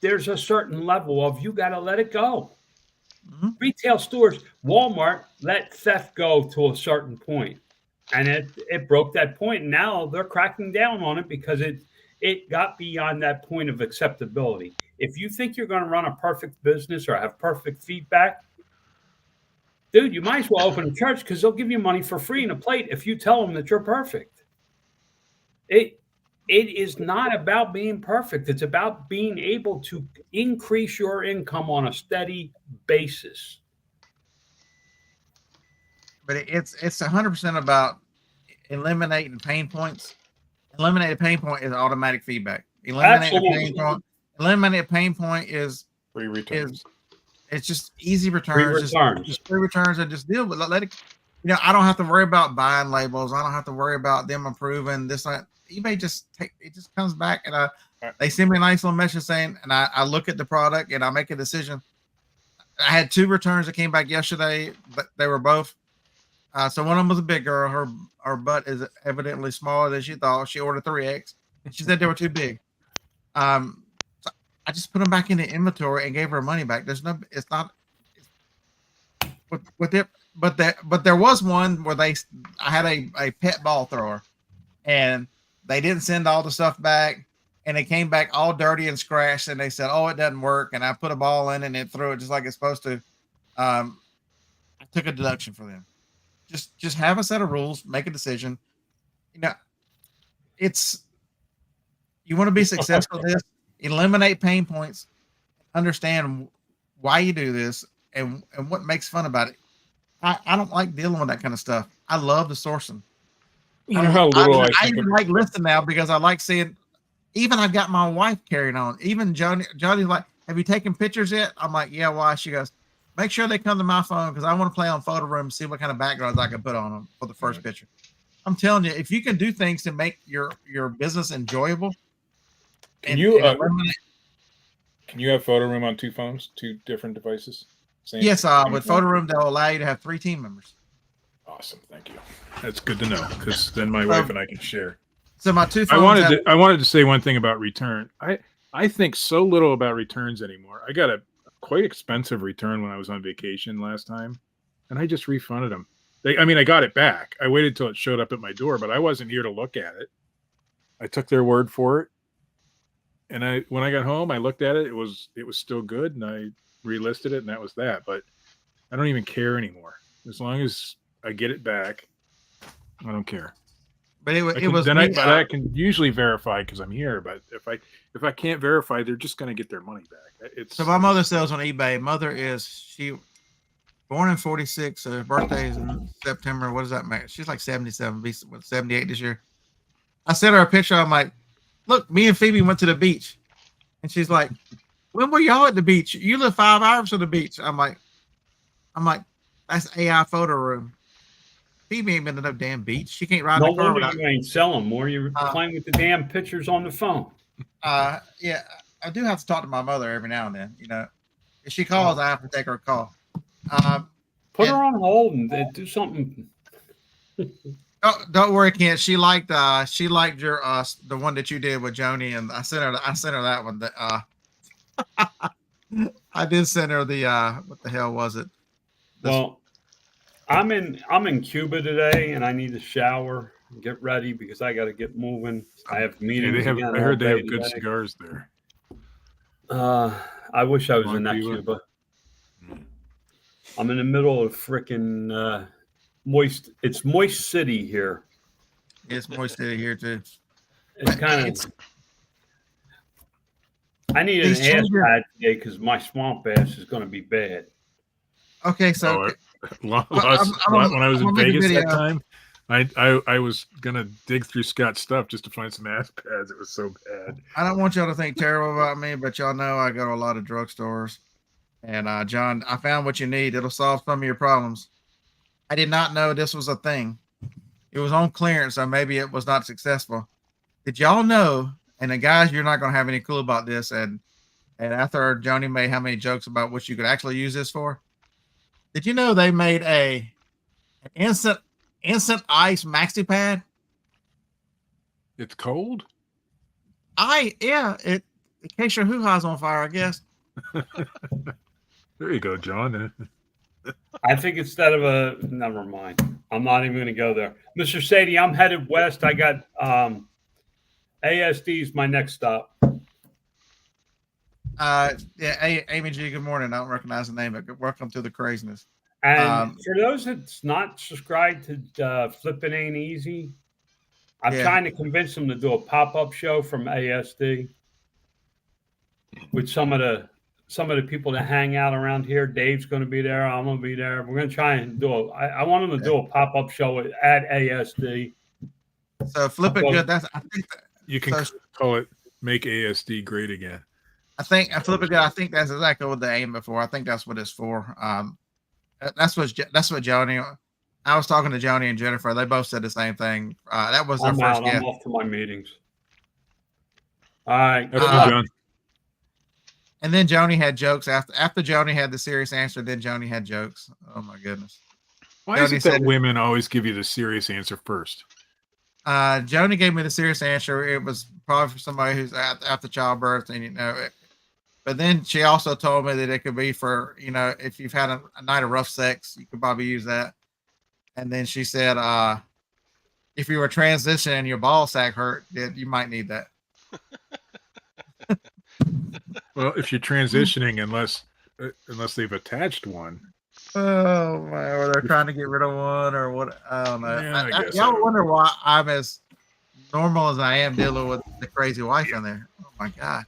there's a certain level of, you got to let it go. Mm-hmm. Retail stores, Walmart let theft go to a certain point, and it broke that point. And now they're cracking down on it because it got beyond that point of acceptability. If you think you're going to run a perfect business or have perfect feedback, dude, you might as well open a church because they'll give you money for free and a plate if you tell them that you're perfect. It is not about being perfect. It's about being able to increase your income on a steady basis. But it's 100% about eliminating pain points. Eliminating pain point is automatic feedback. Eliminating pain point is free returns. It's just easy returns. Just free returns and just deal with it. Let it. I don't have to worry about buying labels. I don't have to worry about them approving this. eBay just comes back and they send me a nice little message saying, and I look at the product and I make a decision. I had 2 returns that came back yesterday, but they were both. So one of them was a big girl. Her butt is evidently smaller than she thought. She ordered 3X, and she said they were too big. So I just put them back in the inventory and gave her money back. There's no, it's not. But there was one where I had a pet ball thrower, and they didn't send all the stuff back, and it came back all dirty and scratched, and they said, "Oh, it doesn't work." And I put a ball in, and it threw it just like it's supposed to. I took a deduction for them. Just have a set of rules, make a decision. You know, you want to be successful at this, eliminate pain points, understand why you do this, and what makes fun about it. I don't like dealing with that kind of stuff. I love the sourcing. You know how little I even like listening now because I like seeing. Even I've got my wife carrying on. Even Johnny's like, "Have you taken pictures yet?" I'm like, "Yeah, why?" She goes, "Make sure they come to my phone because I want to play on photo room and see what kind of backgrounds I can put on them for the first picture." I'm telling you, if you can do things to make your business enjoyable, can you have photo room on 2 phones, 2 different devices? Yes, with photo room they'll allow you to have 3 team members. Awesome, thank you. That's good to know because then my wife and I can share. So my 2 phones. I wanted to say one thing about return. I think so little about returns anymore. I got a quite expensive return when I was on vacation last time, and I just refunded them. I got it back. I waited till it showed up at my door, but I wasn't here to look at it. I took their word for it, and when I got home, I looked at it. It was still good, and I relisted it, and that was that. But I don't even care anymore. As long as I get it back, I don't care. But I can usually verify because I'm here. But if I can't verify, they're just going to get their money back. So my mother sells on eBay. Mother she born in 46. Her birthday is in September. What does that make? She's like 77, 78 this year. I sent her a picture. I'm like, "Look, me and Phoebe went to the beach," and she's like, "When were y'all at the beach? You live 5 hours from the beach." I'm like, "That's AI photo room." Phoebe ain't been to no damn beach. She can't ride no the car. Wonder you ain't selling more. You're playing with the damn pictures on the phone. Yeah, I do have to talk to my mother every now and then. You know, if she calls, I have to take her call. Put her on hold and do something. Don't worry, Kent. She liked your the one that you did with Joni, and I sent her that one. I did send her the what the hell was it? Well, I'm in Cuba today, and I need to shower and get ready because I got to get moving. I have meetings. I heard they have good cigars there. I wish I was in that Cuba. I'm in the middle of freaking moist. It's moist city here. It's moist city here too. It's kind of. I need an ass pad today because my swamp ass is going to be bad. Okay, so when I was in Vegas that time, I was gonna dig through Scott's stuff just to find some ass pads. It was so bad. I don't want y'all to think terrible about me, but y'all know I go to a lot of drugstores. And John, I found what you need. It'll solve some of your problems. I did not know this was a thing. It was on clearance, so maybe it was not successful. Did y'all know? And the guys, you're not going to have any clue about this. And after Joni made how many jokes about what you could actually use this for? Did you know they made an instant ice maxi pad? It's cold. In case your hoo-ha's on fire, I guess. There you go, John. I think instead of never mind. I'm not even going to go there. Mr. Sadie, I'm headed west. I got ASD is my next stop. Amy G, good morning. I don't recognize the name, but welcome to the craziness. And for those that's not subscribed to Flippin' Ain't Easy, I'm trying to convince them to do a pop-up show from ASD with some of the people that hang out around here. Dave's going to be there. I'm going to be there. We're going to try and do I want them to do a pop-up show at ASD. So flip it good. I think you can call it "Make ASD Great Again." I think flip it good. I think that's exactly what they aimed for. I think that's what it's for. That's what Joni. I was talking to Joni and Jennifer. They both said the same thing. That was their first guest. I'm off to my meetings. All right. John. And then Joni had jokes after Joni had the serious answer. Then Joni had jokes. Oh my goodness. Why is Joni it that said, women always give you the serious answer first? Joni gave me the serious answer. It was probably for somebody who's after childbirth, and but then she also told me that it could be for if you've had a night of rough sex, you could probably use that. And then she said, if you were transitioning and your ball sack hurt, you might need that. Well, if you're transitioning, unless they've attached one. Oh my! Or they're trying to get rid of one, or what? I don't know. Yeah, I guess y'all wonder why I'm as normal as I am dealing with the crazy wife in there. Oh my god!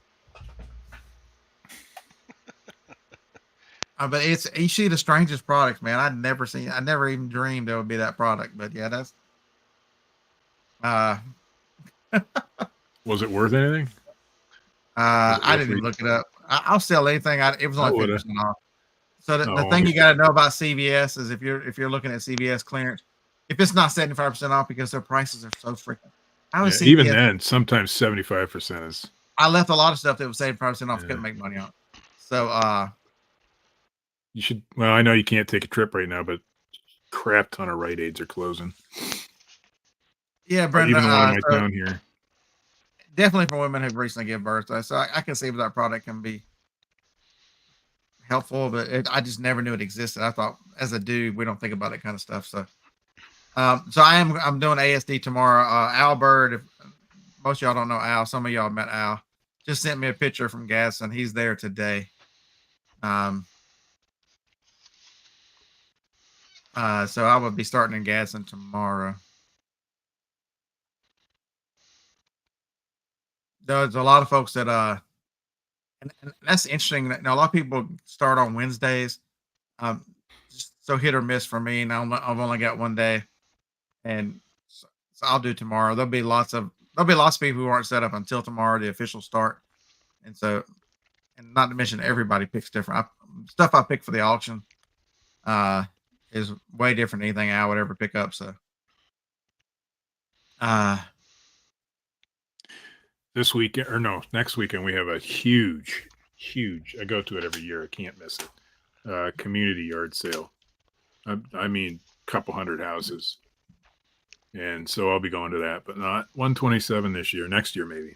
But you see the strangest products, man. I never even dreamed there would be that product. But yeah, that's. Was it worth anything? I didn't even look it up. I'll sell anything. It was only 50% off. So the thing you got to know about CVS is if you're looking at CVS clearance, if it's not 75% off because their prices are so freaking. Even then, sometimes 75% is. I left a lot of stuff that was 75% off. Couldn't make money on. So you should. Well, I know you can't take a trip right now, but crap ton of Rite Aids are closing. Yeah, Brenda. Even the one in my town here. Definitely for women who've recently given birth. So I can see where that product can be helpful, but I just never knew it existed. I thought as a dude, we don't think about that kind of stuff. So, I'm doing ASD tomorrow. Al Bird, if most of y'all don't know Al, some of y'all met Al, just sent me a picture from Gadsden. He's there today. So I will be starting in Gadsden tomorrow. There's a lot of folks that and that's interesting. Now a lot of people start on Wednesdays, so hit or miss for me. Now I've only got one day, and so I'll do tomorrow. There'll be lots of people who aren't set up until tomorrow, the official start, and not to mention everybody picks different stuff. I pick for the auction is way different than anything I would ever pick up. So, this weekend or no, next weekend we have a huge. I go to it every year. I can't miss it. Community yard sale. I mean, a couple hundred houses, and so I'll be going to that, but not 127 this year. Next year, maybe,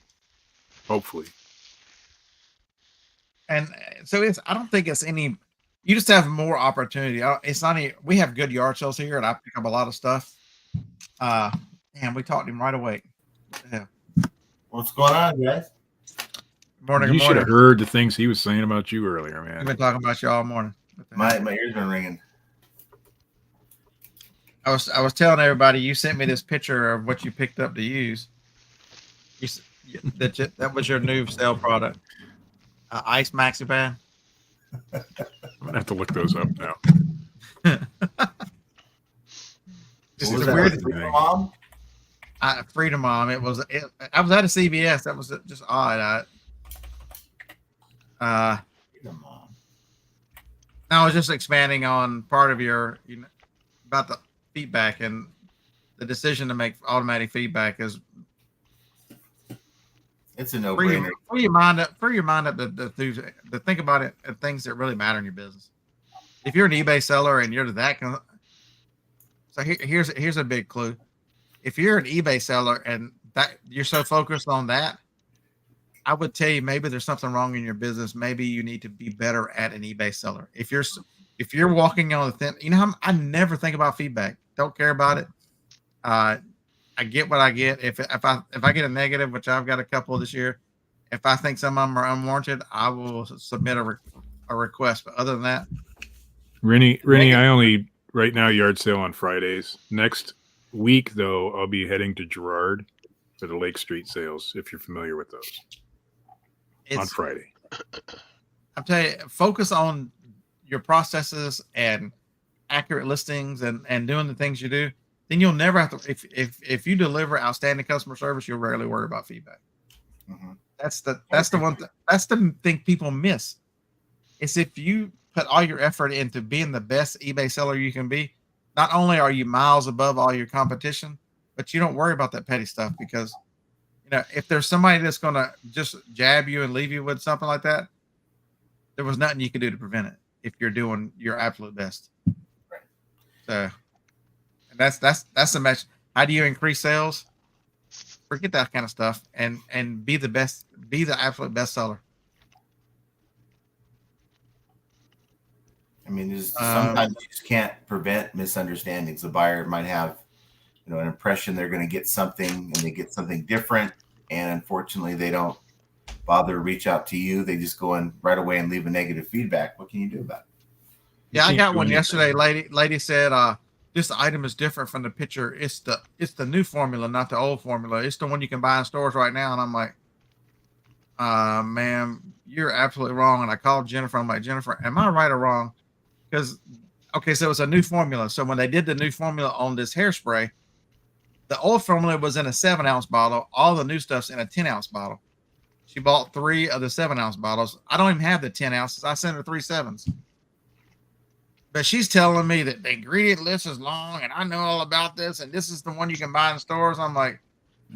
hopefully. And so I don't think it's any. You just have more opportunity. It's not any. We have good yard sales here, and I pick up a lot of stuff. Man, we talked to him right away. What the hell? What's going on, guys? Morning. You should have heard the things he was saying about you earlier, man. I've been talking about you all morning. My ears been ringing. I was telling everybody you sent me this picture of what you picked up to use. That was your new sale product, Ice Maxi Pad. I'm gonna have to look those up now. This What is was a that, weird Freedom Mom? Freedom Mom. I was at a CVS. That was just odd. Freedom Mom. I was just expanding on part of your, about the feedback and the decision to make automatic feedback is. It's a no-brainer. Free your mind up to think about it and things that really matter in your business. If you're an eBay seller and you're that, so here's a big clue. If you're an eBay seller and that you're so focused on that, I would tell you maybe there's something wrong in your business. Maybe you need to be better at an eBay seller. If you're walking on a thin, I never think about feedback. Don't care about it. I get what I get. If I get a negative, which I've got a couple this year, if I think some of them are unwarranted, I will submit a request. But other than that, Rennie, I only right now yard sale on Fridays. Next week though, I'll be heading to Girard for the Lake Street sales. If you're familiar with those, on Friday. I'll tell you, focus on your processes and accurate listings and doing the things you do. Then you'll never have to. If you deliver outstanding customer service, you'll rarely worry about feedback. Mm-hmm. That's the one. That's the thing people miss. Is if you put all your effort into being the best eBay seller you can be, not only are you miles above all your competition, but you don't worry about that petty stuff because, if there's somebody that's going to just jab you and leave you with something like that, there was nothing you could do to prevent it if you're doing your absolute best. Right. So, and that's the message. How do you increase sales? Forget that kind of stuff and be the best, be the absolute best seller. I mean, sometimes you just can't prevent misunderstandings. The buyer might have, an impression they're going to get something, and they get something different, and unfortunately, they don't bother to reach out to you. They just go in right away and leave a negative feedback. What can you do about it? Yeah, I got one yesterday. Lady said, this item is different from the picture. It's the new formula, not the old formula. It's the one you can buy in stores right now. And I'm like, ma'am, you're absolutely wrong. And I called Jennifer. I'm like, Jennifer, am I right or wrong? Because, okay, so it's a new formula. So when they did the new formula on this hairspray, the old formula was in a 7-ounce bottle. All the new stuff's in a 10-ounce bottle. She bought 3 of the 7-ounce bottles. I don't even have the 10 ounces. I sent her 3 7s. But she's telling me that the ingredient list is long and I know all about this. And this is the one you can buy in stores. I'm like,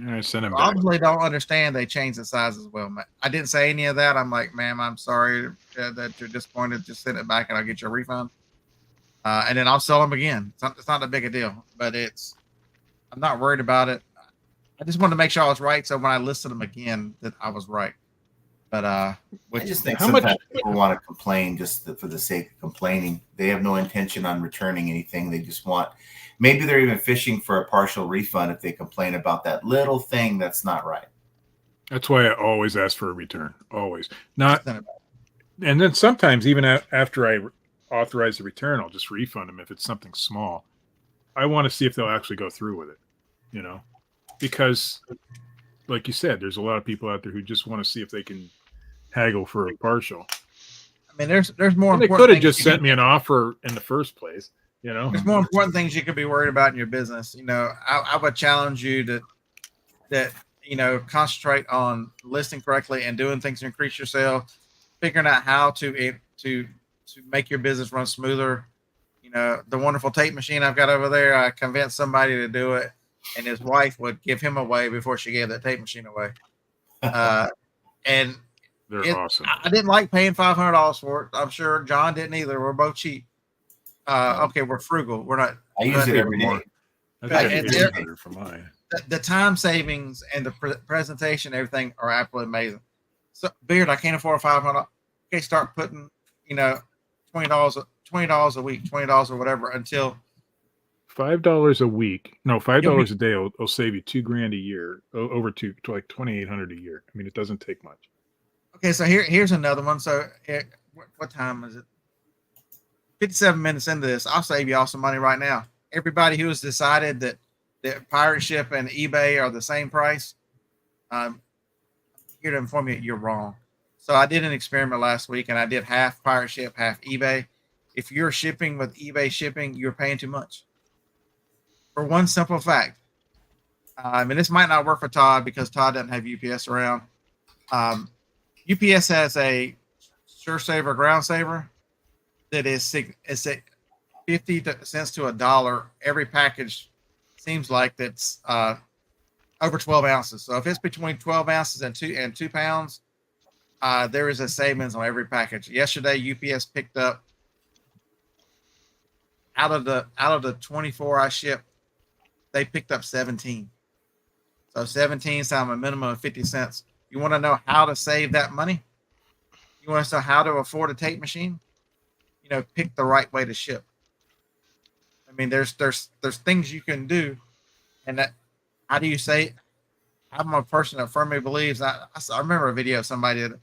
I sent him back. obviously don't understand they changed the size as well. I didn't say any of that. I'm like, ma'am, I'm sorry that you're disappointed. Just send it back and I'll get you a refund. And then I'll sell them again. It's not a big a deal, but I'm not worried about it. I just wanted to make sure I was right. So when I listed them again, that I was right. But I just think sometimes people want to complain just for the sake of complaining. They have no intention on returning anything. They just want, maybe they're even fishing for a partial refund if they complain about that little thing that's not right. That's why I always ask for a return. Always. Not, and then sometimes even after I authorize the return, I'll just refund them if it's something small. I want to see if they'll actually go through with it, because like you said, there's a lot of people out there who just want to see if they can haggle for a partial. I mean, there's more. And they could have just sent me an offer in the first place. There's more important things you could be worried about in your business. I would challenge you that concentrate on listing correctly and doing things to increase your sales, figuring out how to make your business run smoother. The wonderful tape machine I've got over there, I convinced somebody to do it, and his wife would give him away before she gave that tape machine away. And they're awesome. I didn't like paying $500 for it. I'm sure John didn't either. We're both cheap. Okay, we're frugal. We're not. I use it every day. For mine. The time savings and the presentation, everything are absolutely amazing. So, Beard, I can't afford $500. Okay, start putting, $20 a week, $20 or whatever until $5 a week. No, $5 a day will save you $2,000 a year, over to like $2,800 a year. I mean, it doesn't take much. Okay, so here's another one. So, what time is it? 57 minutes into this. I'll save y'all some money right now. Everybody who has decided that pirate ship and eBay are the same price, here to inform you you're wrong. So I did an experiment last week, and I did half pirate ship, half eBay. If you're shipping with eBay shipping, you're paying too much. For one simple fact, and this might not work for Todd because Todd doesn't have UPS around. UPS has a SureSaver ground saver that is 50 cents to $1. Every package seems like that's over 12 ounces. So if it's between 12 ounces and 2 pounds, there is a savings on every package. Yesterday, UPS picked up out of the 24 I shipped, they picked up 17. So 17 times a minimum of 50 cents. You want to know how to save that money? You want to know how to afford a tape machine? Pick the right way to ship. I mean, there's things you can do, and that, how do you say? I'm a person that firmly believes. I remember a video of somebody that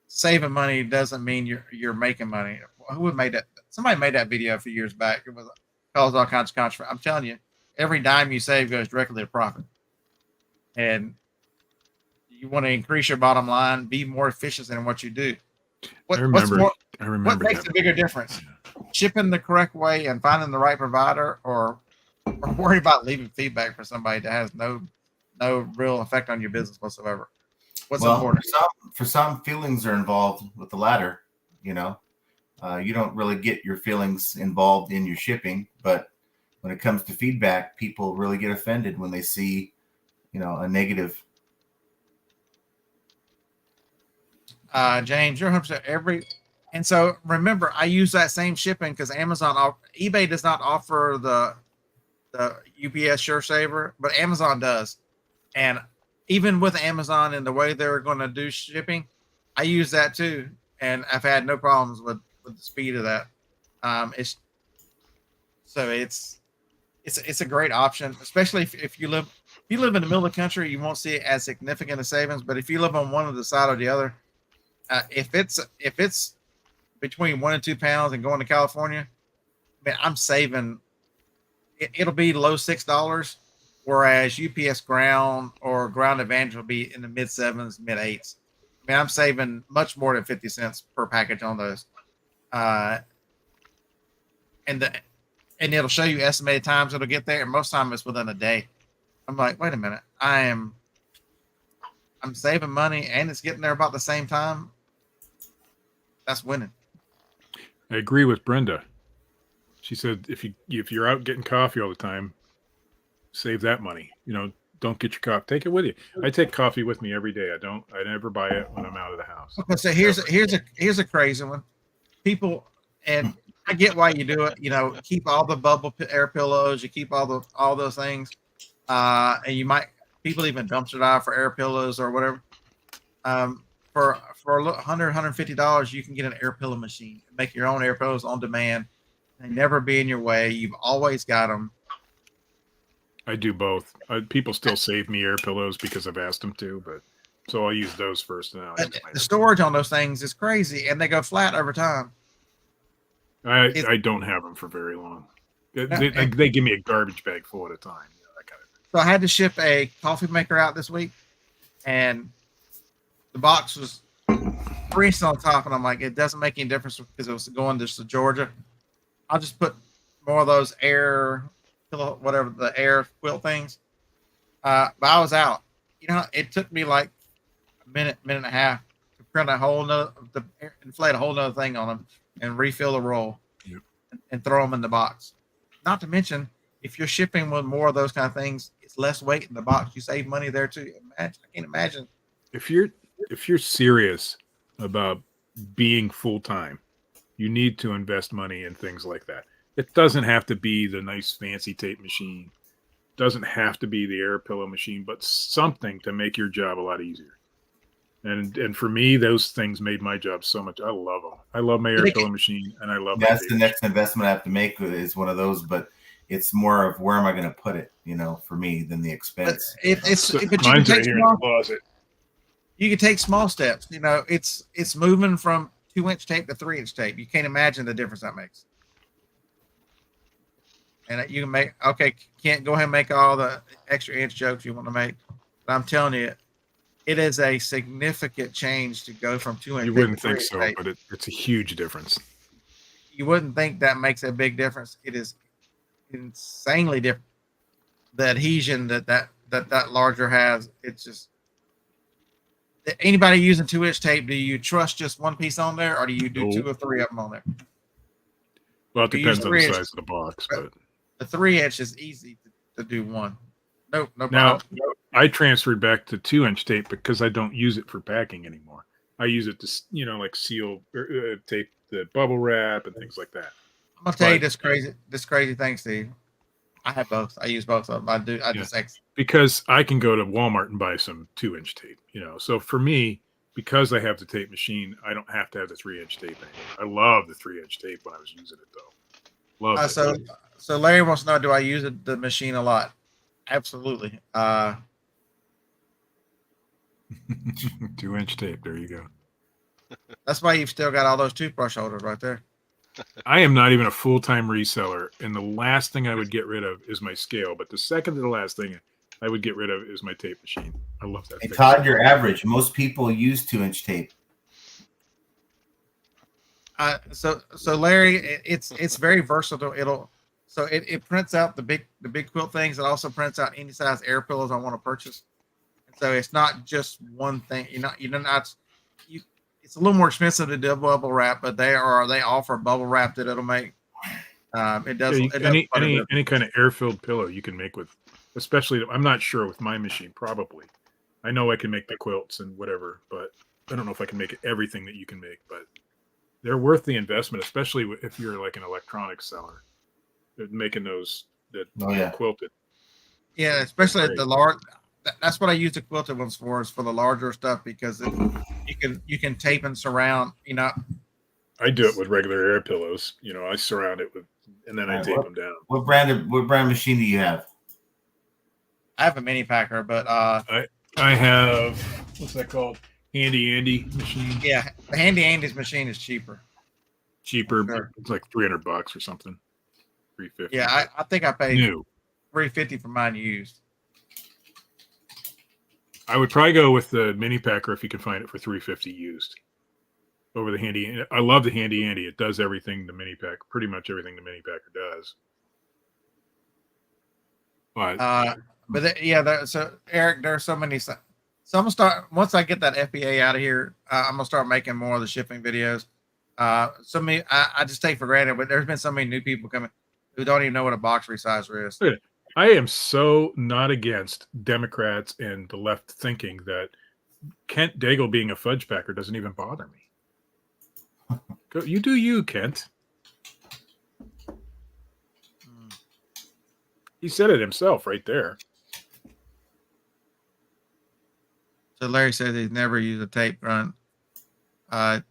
saving money doesn't mean you're making money. Who had made that? Somebody made that video a few years back. It was caused all kinds of controversy. I'm telling you, every dime you save goes directly to profit, and you want to increase your bottom line, be more efficient in what you do. I remember what makes the bigger difference? Shipping the correct way and finding the right provider, or worry about leaving feedback for somebody that has no real effect on your business whatsoever? What's important? For some, feelings are involved with the latter. You don't really get your feelings involved in your shipping, but when it comes to feedback, people really get offended when they see, a negative. James, you're 100%. And so remember, I use that same shipping because eBay does not offer the UPS SureSaver, but Amazon does. And even with Amazon and the way they're going to do shipping, I use that too, and I've had no problems with the speed of that. It's a great option, especially if you live in the middle of the country. You won't see it as significant a savings, but if you live on one of the side or the other, if it's between 1 and 2 pounds and going to California, man, I'm saving. It'll be low $6, whereas UPS Ground or Ground Advantage will be in the mid 7s, mid 8s. I mean, I'm saving much more than 50 cents per package on those. And it'll show you estimated times it'll get there, and most time it's within a day. I'm like, wait a minute, I'm saving money and it's getting there about the same time. That's winning. I agree with Brenda. She said if you're out getting coffee all the time, save that money. Don't get your coffee. Take it with you. I take coffee with me every day. I never buy it when I'm out of the house. Okay, so here's a crazy one. People, and I get why you do it. Keep all the bubble air pillows. You keep all those things, and people even dumpster dive for air pillows or whatever. For $100, $150, you can get an air pillow machine. Make your own air pillows on demand. They never be in your way. You've always got them. I do both. People still save me air pillows because I've asked them to, but so I'll use those first. Now the storage on those things is crazy, and they go flat over time. I don't have them for very long. They give me a garbage bag full at a time. That kind of thing. So I had to ship a coffee maker out this week, and the box was freezing on top, and I'm like, it doesn't make any difference because it was going just to Georgia. I'll just put more of those air pillow, whatever the air quilt things. But I was out. It took me like a minute and a half to print inflate a whole nother thing on them and refill the roll. Yep. And throw them in the box. Not to mention, if you're shipping with more of those kind of things, it's less weight in the box. You save money there too. I can't imagine. If you're serious about being full-time, you need to invest money in things like that. It doesn't have to be the nice fancy tape machine. It doesn't have to be the air pillow machine, but something to make your job a lot easier. And for me, those things made my job so much. I love them. I love my air pillow machine, and I love that's the next investment I have to make is one of those, but it's more of where am I going to put it, for me than the expense. But mine's right here in the closet. You can take small steps. It's moving from 2-inch tape to 3-inch tape. You can't imagine the difference that makes. And you can can't go ahead and make all the extra inch jokes you want to make. But I'm telling you, it is a significant change to go from 2-inch. You wouldn't think so, but it's a huge difference. You wouldn't think that makes a big difference. It is insanely different. The adhesion that larger has, it's just. Anybody using 2-inch tape, do you trust just one piece on there, or do you do 2 or 3 of them on there? Well, it depends on the size of the box, but the 3-inch is easy to do one. No problem. Now, I transferred back to 2-inch tape because I don't use it for packing anymore. I use it to, like seal tape the bubble wrap and things like that. I'm gonna tell you this crazy thing, Steve. I have both. I use both of them. Because I can go to Walmart and buy some 2-inch tape, So for me, because I have the tape machine, I don't have to have the 3-inch tape anymore. I love the 3-inch tape when I was using it, though. Love it. So Larry wants to know, do I use the machine a lot? Absolutely. 2-inch tape. There you go. That's why you've still got all those toothbrush holders right there. I am not even a full-time reseller, and the last thing I would get rid of is my scale. But the second to the last thing I would get rid of is my tape machine. I love that. Hey, Todd, you're average. Most people use 2-inch tape. So Larry, it's very versatile. It prints out the big quilt things. It also prints out any size air pillows I want to purchase. And so it's not just one thing. It's a little more expensive to do bubble wrap, but they offer bubble wrap that it'll make. It does. Any kind of air-filled pillow you can make with, especially. I'm not sure with my machine. Probably, I know I can make the quilts and whatever, but I don't know if I can make everything that you can make. But they're worth the investment, especially if you're like an electronics seller. They're making those that quilted. Yeah, especially at the large. That's what I use the quilted ones for, is for the larger stuff, because you can tape and surround. I do it with regular air pillows. I surround it with, and then I tape them down. What brand machine do you have? I have a mini packer, but I have, what's that called? Handy Andy machine. Yeah, the Handy Andy's machine is cheaper. Sure. It's like $300 or something. $350. Yeah, I think I paid new $350 for mine used. I would probably go with the mini packer if you can find it for $350 used. Over the Handy. I love the Handy Andy. It does everything the mini packer, pretty much everything the mini packer does. But so Eric, there are so many. So I'm gonna start, once I get that FBA out of here. I'm gonna start making more of the shipping videos. I just take for granted, but there's been so many new people coming who don't even know what a box resizer is. I am so not against Democrats and the left thinking that Kent Daigle being a fudge packer doesn't even bother me. You do you, Kent. He said it himself right there. So Larry says he's never used a tape run. I'll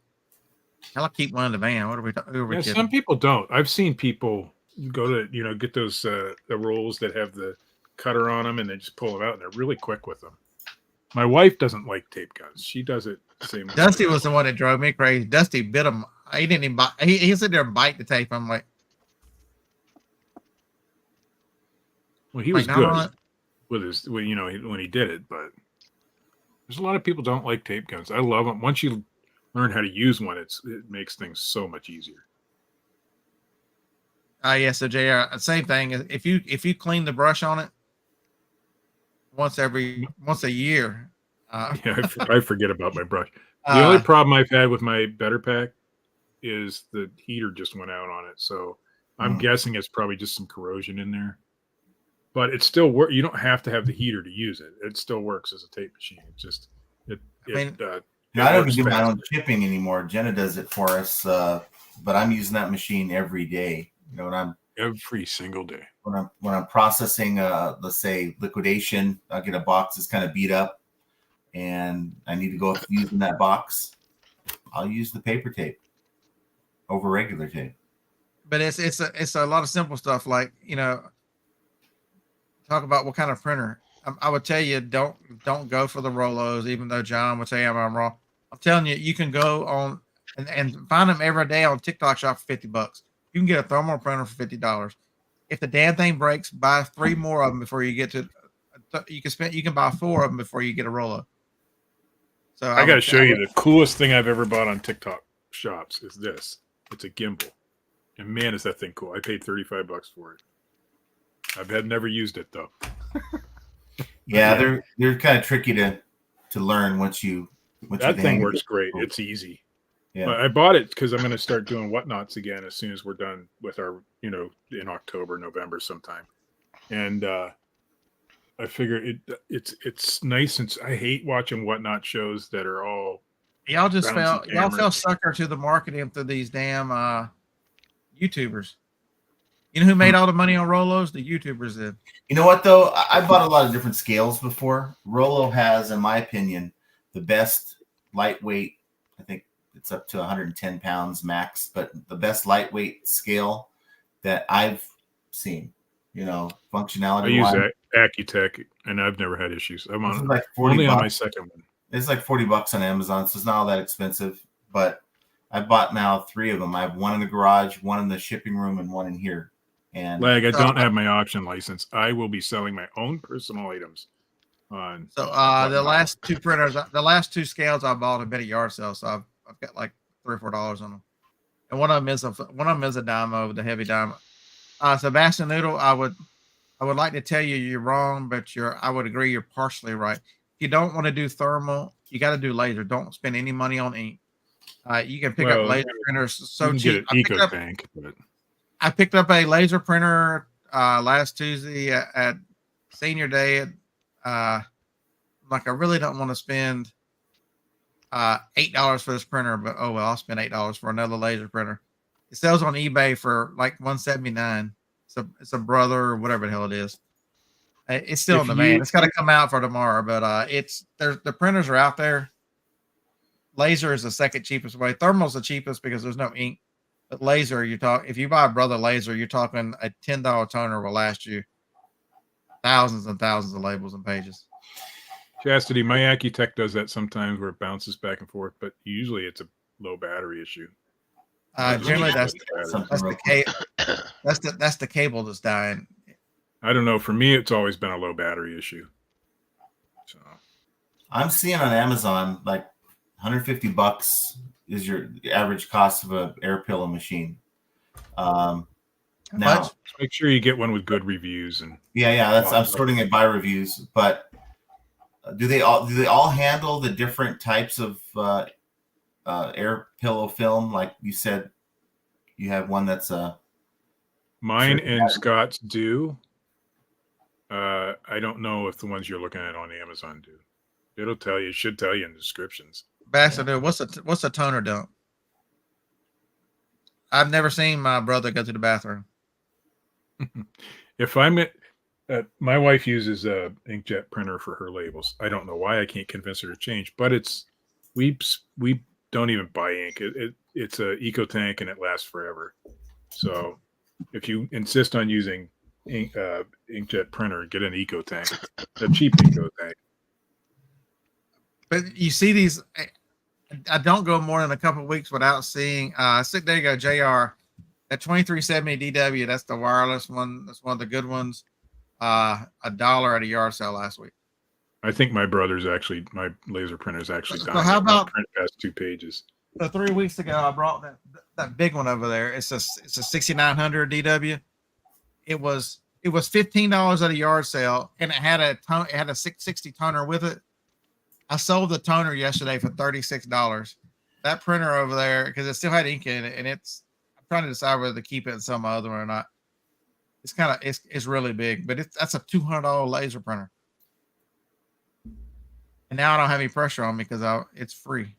keep one in the van. What are we kidding? Some people don't. I've seen people go to, get those the rolls that have the cutter on them, and they just pull them out, and they're really quick with them. My wife doesn't like tape guns. She does it the same way. Dusty was the one that drove me crazy. Dusty bit him. He didn't even bite. He sit there and bite the tape. I'm like, well, he was good with his, when he did it, but there's a lot of people don't like tape guns. I love them. Once you learn how to use one, it makes things so much easier. Yeah. So JR, same thing. If you clean the brush on it once a year. Yeah, I forget about my brush. The only problem I've had with my Better Pack is the heater just went out on it. So I'm guessing it's probably just some corrosion in there. But it still works. You don't have to have the heater to use it. It still works as a tape machine. It just, I don't do my own shipping anymore. Jenna does it for us. But I'm using that machine every day. Every single day. When I'm processing, let's say liquidation, I'll get a box that's kind of beat up, and I need to go using that box. I'll use the paper tape over regular tape. But it's a lot of simple stuff, like talk about what kind of printer. I would tell you, don't go for the Rolos, even though John would say I'm wrong. I'm telling you, you can go on and find them every day on TikTok Shop for $50. You can get a thermal printer for $50. If the damn thing breaks, buy 3 more of them before you get to. You can buy 4 of them before you get a Rolo. So I got to show you the coolest thing I've ever bought on TikTok Shops is this. It's a gimbal, and man, is that thing cool! I paid $35 for it. I've never used it though. Yeah, they're kind of tricky to learn once you. That thing works great. It's easy. Yeah, I bought it because I'm going to start doing whatnots again as soon as we're done with our, in October, November sometime, and I figure it's nice since I hate watching whatnot shows that are all. Y'all fell sucker to the marketing through these damn YouTubers. You know who made all the money on Rolos? The YouTubers did. You know what though? I bought a lot of different scales before. Rolo has, in my opinion, the best lightweight. I think it's up to 110 pounds max, but the best lightweight scale that I've seen. Functionality. I use Accutech, and I've never had issues. I'm on like only on my second one. It's like $40 on Amazon, so it's not all that expensive. But I bought now 3 of them. I have one in the garage, one in the shipping room, and one in here. And I don't have my auction license. I will be selling my own personal items on. So the last 2 printers, the last 2 scales I bought have been at yard sale, so I've got like $3 or $4 on them. And one of them is a Dymo, the heavy Dymo. Sebastian Noodle, I would like to tell you you're wrong, but I would agree you're partially right. If you don't want to do thermal, you got to do laser. Don't spend any money on ink. You can pick up laser printers so cheap. I picked up a laser printer last Tuesday at Senior Day. I really don't want to spend $8 for this printer, but oh well, I'll spend $8 for another laser printer. It sells on eBay for like $179. It's a brother or whatever the hell it is. It's still in demand. It's got to come out for tomorrow, but the printers are out there. Laser is the second cheapest way. Thermal's the cheapest because there's no ink. But laser, if you buy a brother laser, you're talking a $10 toner will last you thousands and thousands of labels and pages. Chastity, my Accutech does that sometimes where it bounces back and forth, but usually it's a low battery issue. Generally, that's the cable that's dying. I don't know. For me, it's always been a low battery issue. So I'm seeing on Amazon like $150 is your average cost of an air pillow machine. Now, make sure you get one with good reviews and I'm sorting it by reviews. But do they all handle the different types of air pillow film? Like you said, you have one that's mine and Scott's do. I don't know if the ones you're looking at on Amazon do. It'll tell you. It should tell you in the descriptions. Ambassador, what's a toner dump? I've never seen my brother go to the bathroom. If I'm my wife uses a inkjet printer for her labels. I don't know why I can't convince her to change, but we don't even buy ink. It's a EcoTank and it lasts forever. So if you insist on using inkjet printer, get an EcoTank, a cheap EcoTank. But you see these, I don't go more than a couple of weeks without seeing, there you go, JR, that 2370 DW, that's the wireless one. That's one of the good ones. $1 at a yard sale last week. I think my laser printer is actually dying. So how about print past 2 pages? So 3 weeks ago, I brought that big one over there. It's a 6900 DW. It was $15 at a yard sale, and it had a 660 toner with it. I sold the toner yesterday for $36. That printer over there, because it still had ink in it, and I'm trying to decide whether to keep it in some other one or not. It's really big, but that's a $200 laser printer. And now I don't have any pressure on me because it's free.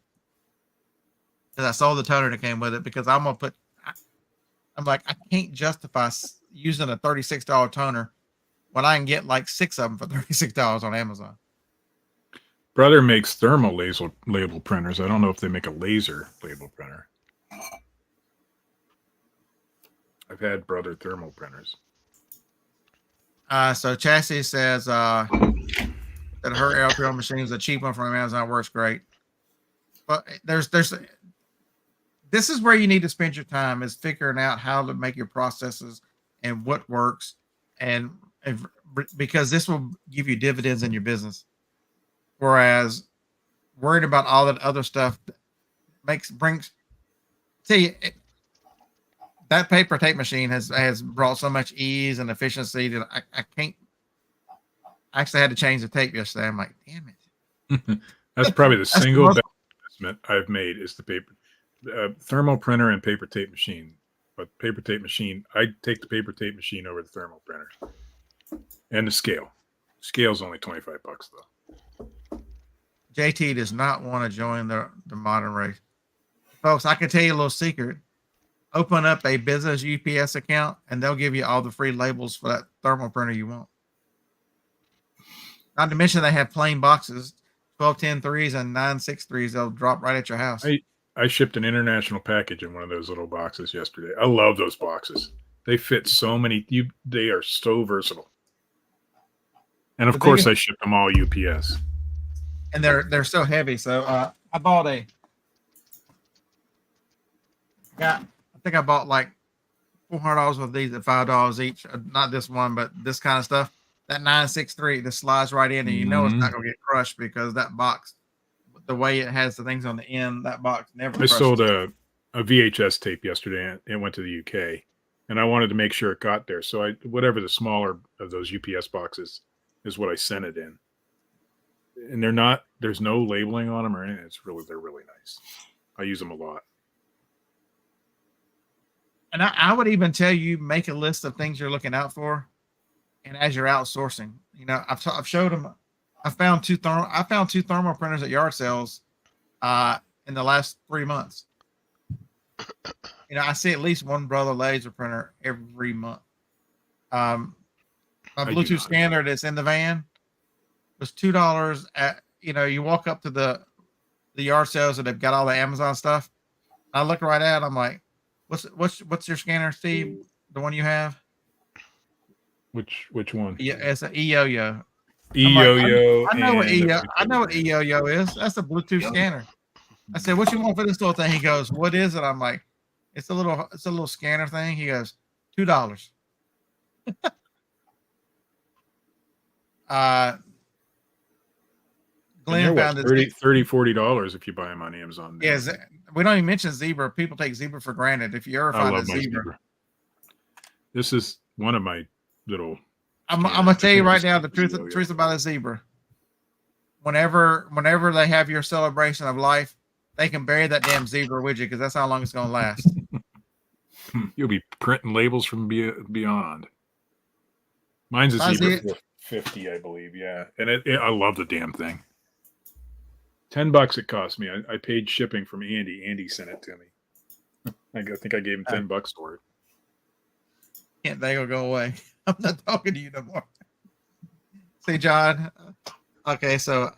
Because I sold the toner that came with it because I'm like, I can't justify using a $36 toner when I can get like 6 of them for $36 on Amazon. Brother makes thermal label printers. I don't know if they make a laser label printer. I've had brother thermal printers. So Chassis says that her LPL machine is a cheap one from Amazon, works great. But this is where you need to spend your time, is figuring out how to make your processes and what works, and because this will give you dividends in your business. Whereas worried about all that other stuff that paper tape machine has brought so much ease and efficiency that I can't. I actually had to change the tape yesterday. I'm like, damn it. That's probably the single best investment I've made is the paper thermal printer and paper tape machine. But paper tape machine, I take the paper tape machine over the thermal printer. And the scale. Scale's only $25 though. JT does not want to join the modern race. Folks, I can tell you a little secret. Open up a business UPS account and they'll give you all the free labels for that thermal printer you want. Not to mention they have plain boxes, 1210 and 963s. They'll drop right at your house. I shipped an international package in one of those little boxes yesterday. I love those boxes. They fit so many. They are so versatile. And of course, I shipped them all UPS. And they're so heavy. So I bought I think I bought like $400 of these at $5 each. Not this one, but this kind of stuff. That 963, this slides right in, and you know it's not going to get crushed because that box, the way it has the things on the end, that box never crushes. I sold a VHS tape yesterday, and it went to the UK, and I wanted to make sure it got there. So whatever the smaller of those UPS boxes is what I sent it in. And there's no labeling on them or anything. They're really nice. I use them a lot. And I would even tell you, make a list of things you're looking out for. And as you're outsourcing, I've showed them. I found two thermal printers at yard sales in the last 3 months. You know, I see at least one Brother laser printer every month. My I do Bluetooth not. scanner that's in the van was $2 at, you know, you walk up to the yard sales and they've got all the Amazon stuff. I look right at it, I'm like, what's your scanner, Steve? The one you have? Which one? Yeah, it's an EOYO. EOYO. I know what and EOYO. I know what Reseller. EOYO is. That's a Bluetooth Yep. scanner. I said, "What you want for this little thing?" He goes, "What is it?" I'm like, it's a little scanner thing." He goes, $2. And Glenn they're what, found it. $30, $40 if you buy them on Amazon. now. Yeah, we don't even mention Zebra. People take Zebra for granted. If you ever I find a love my Zebra, Zebra. This is one of my little. I'm scanners. gonna tell you I right think now this the is truth about a Zebra. Whenever they have your celebration of life, they can bury that damn Zebra widget because that's how long it's gonna last. You'll be printing labels from beyond. Mine's a Mine's Zebra it. 450, I believe. Yeah, and I love the damn thing. $10 it cost me. I paid shipping from Andy. Andy sent it to me. I think I gave him $10 for it. Can't they go away? I'm not talking to you no more. See, John. Okay, so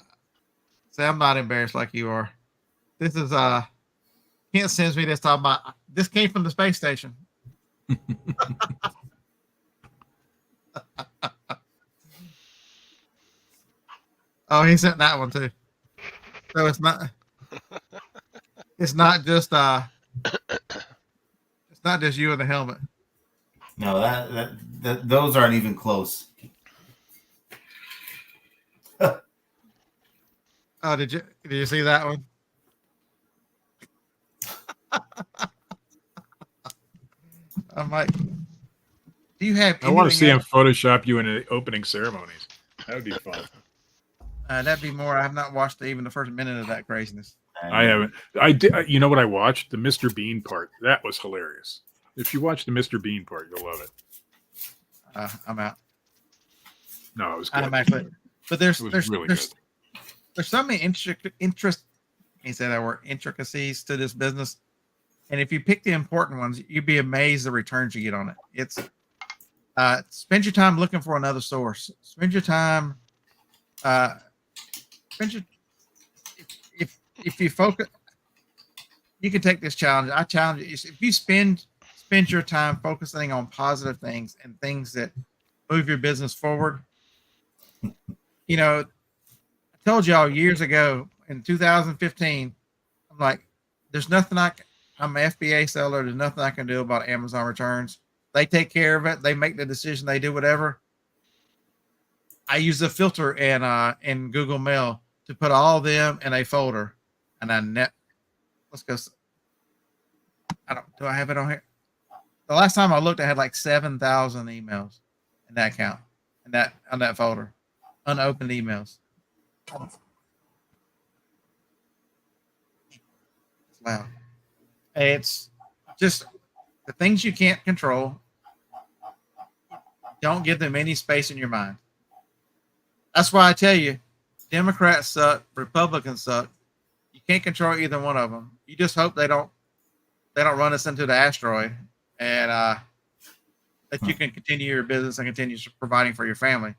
say I'm not embarrassed like you are. This is Kent sends me this talking about this came from the space station. Oh, he sent that one too. So it's not just it's not just you in the helmet. No, that those aren't even close. Oh, did you see that one? I'm like, do you have? I want to see him else? Photoshop you in the opening ceremonies. That would be fun. That'd be more. I have not watched even the first minute of that craziness. I haven't. I did. You know what I watched? The Mr. Bean part. That was hilarious. If you watch the Mr. Bean part, you'll love it. I'm out. No, it was good. I'm actually, but there's It was really good. there's so many intricacies to this business, and if you pick the important ones, you'd be amazed the returns you get on it. It's spend your time looking for another source. Spend your time. If you focus, you can take this challenge. I challenge you. If you spend your time focusing on positive things and things that move your business forward, you know, I told y'all years ago in 2015, I'm like, there's nothing I'm an FBA seller. There's nothing I can do about Amazon returns. They take care of it. They make the decision. They do whatever. I use a filter in Google Mail to put all of them in a folder, and let's go. Do I have it on here? The last time I looked, I had like 7,000 emails in that account, on that folder, unopened emails. Wow, it's just the things you can't control. Don't give them any space in your mind. That's why I tell you, Democrats suck, Republicans suck. You can't control either one of them. You just hope they don't run us into the asteroid, and that you can continue your business and continue providing for your family.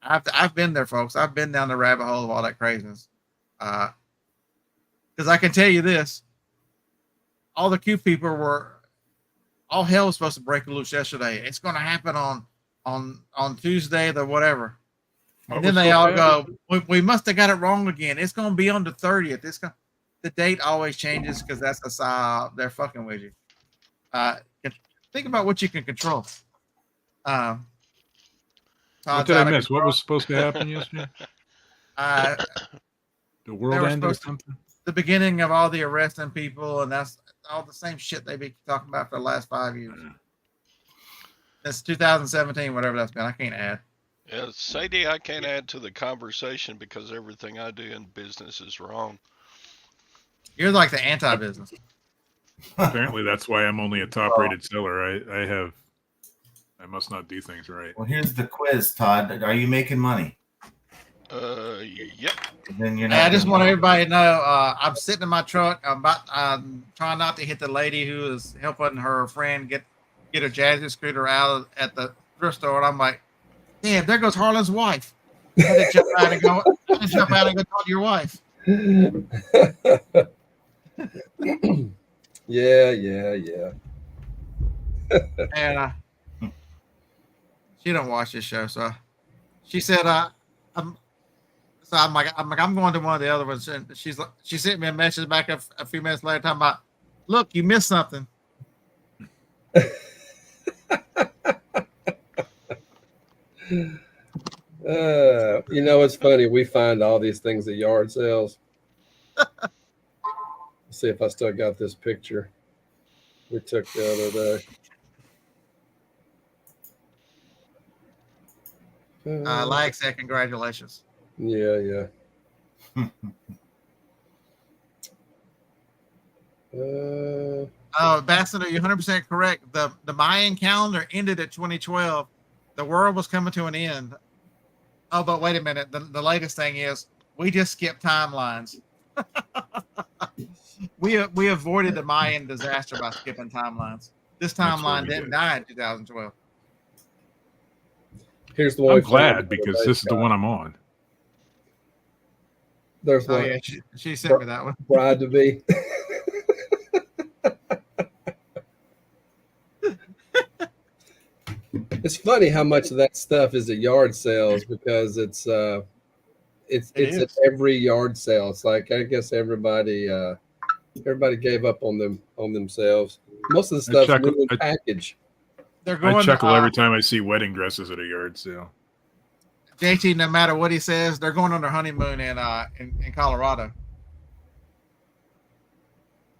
I've been there, folks. I've been down the rabbit hole of all that craziness. Because I can tell you this: all the Q people all hell was supposed to break loose yesterday. It's going to happen on Tuesday, the whatever. And then they all go, we must have got it wrong again. It's going to be on the 30th. The date always changes because that's the psyop. They're fucking with you. Think about what you can control. What did I miss? What was supposed to happen yesterday? The world ended or something? The beginning of all the arresting people, and that's all the same shit they've been talking about for the last 5 years. It's 2017, whatever that's been. I can't add. Yeah, Sadie, I can't add to the conversation because everything I do in business is wrong. You're like the anti-business. Apparently, that's why I'm only a top-rated seller. I must not do things right. Well, here's the quiz, Todd. Are you making money? Yep. And then you're Hey, not. I just gonna- want everybody to know I'm sitting in my truck. I'm trying not to hit the lady who is helping her friend get her jazzy scooter out at the thrift store. And I'm like, damn, there goes Harlan's wife. I had to jump out and go talk to your wife. Yeah. And she don't watch this show, so she said, I'm going to one of the other ones, and she sent me a message back a few minutes later talking about, look, you missed something. It's funny. We find all these things at yard sales. Let's see if I still got this picture we took the other day. Like said, congratulations. Yeah. Ambassador, you're 100% correct. The Mayan calendar ended at 2012. The world was coming to an end. Oh, but wait a minute. The latest thing is we just skipped timelines. we avoided the Mayan disaster by skipping timelines. This timeline didn't die in 2012. Here's the one. I'm glad because this is the one I'm on. There's one. Oh yeah, she sent me that one. Bride to be. It's funny how much of that stuff is at yard sales because it's at every yard sale. It's like I guess everybody gave up on themselves. Most of the stuff's new in package. They're going. I chuckle every time I see wedding dresses at a yard sale. JT, no matter what he says, they're going on their honeymoon in Colorado.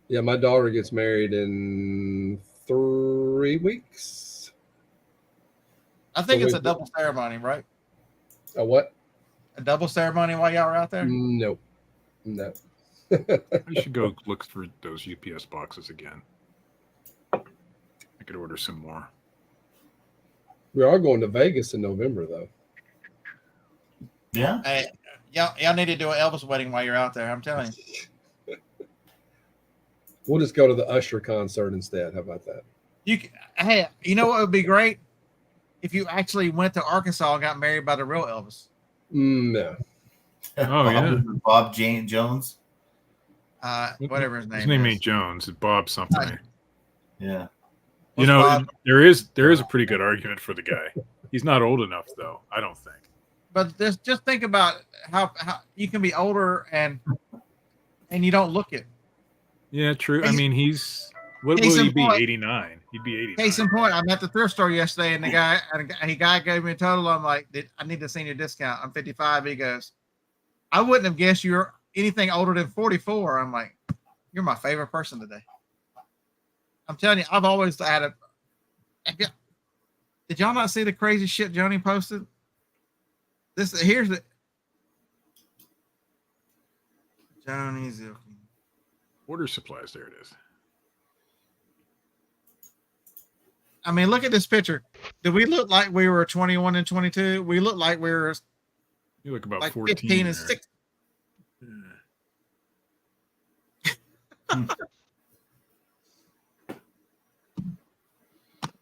Yeah, my daughter gets married in 3 weeks. I think it's a double ceremony, right? A what? A double ceremony while y'all are out there? No. I should go look for those UPS boxes again. I could order some more. We are going to Vegas in November, though. Yeah. Hey, y'all need to do an Elvis wedding while you're out there. I'm telling you. We'll just go to the Usher concert instead. How about that? Hey, you know what would be great? If you actually went to Arkansas and got married by the real Elvis. No. Oh, yeah. Bob Jane Jones. Whatever his name is. His name ain't Jones. It's Bob something. Yeah. You know, there is a pretty good argument for the guy. He's not old enough, though, I don't think. But just think about how you can be older and you don't look it. Yeah, true. I mean, what will he be? 89. He'd be 89. Case in point, I'm at the thrift store yesterday, and the guy gave me a total. I'm like, I need a senior discount. I'm 55. He goes, I wouldn't have guessed you're anything older than 44. I'm like, you're my favorite person today. I'm telling you, I've always had a. Did y'all not see the crazy shit Joni posted? Here's the Joni Zilke. Order supplies. There it is. I mean, look at this picture. Do we look like we were 21 and 22? We look like we were. You look about like 14 15 and there. 16.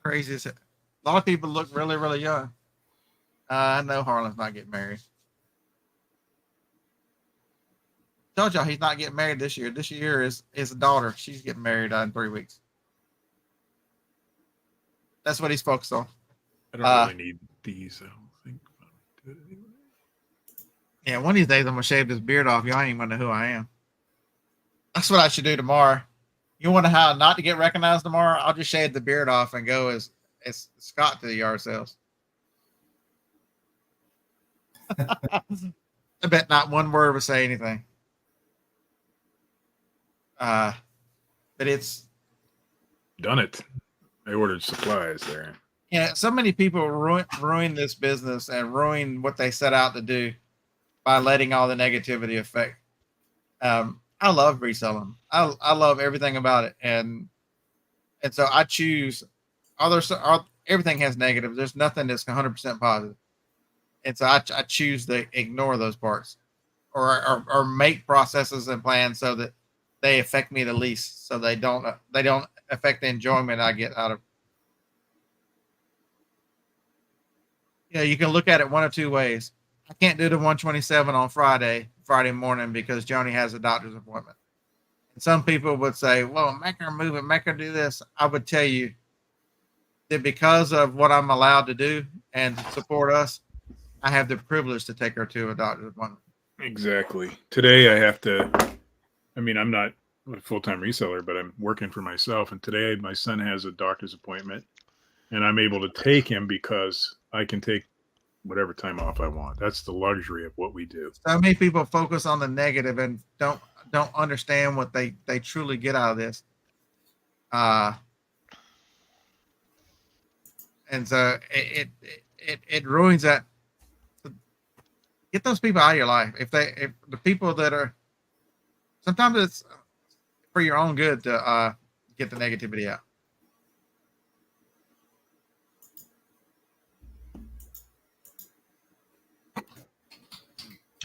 Crazy as hell. A lot of people look really, really young. I know Harlan's not getting married. Told y'all he's not getting married this year. This year is his daughter. She's getting married in 3 weeks. That's what he's focused on. I don't really need these, I don't think. Do it anyway. Yeah, one of these days I'm gonna shave this beard off. Y'all ain't even gonna know who I am. That's what I should do tomorrow. You want to how not to get recognized tomorrow? I'll just shave the beard off and go as Scott to the yard sales. I bet not one word would say anything. But it's Done it. I ordered supplies there. so many people ruin this business and ruin what they set out to do by letting all the negativity affect. I love reselling. I love everything about it, and so I choose. Everything has negatives. There's nothing that's 100% positive. And so I choose to ignore those parts, or make processes and plans so that they affect me the least, so they don't affect the enjoyment I get out of. You can look at it one of two ways. I can't do the 127 on Friday morning because Joni has a doctor's appointment. And some people would say, well, make her move it, make her do this. I would tell you that because of what I'm allowed to do and to support us, I have the privilege to take her to a doctor's appointment. Exactly. Today I have to, I'm not a full-time reseller, but I'm working for myself. And today my son has a doctor's appointment and I'm able to take him because I can take whatever time off I want. That's the luxury of what we do. So many people focus on the negative and don't understand what they truly get out of this. And so it ruins that. Get those people out of your life. If the people that are, sometimes it's for your own good to get the negativity out.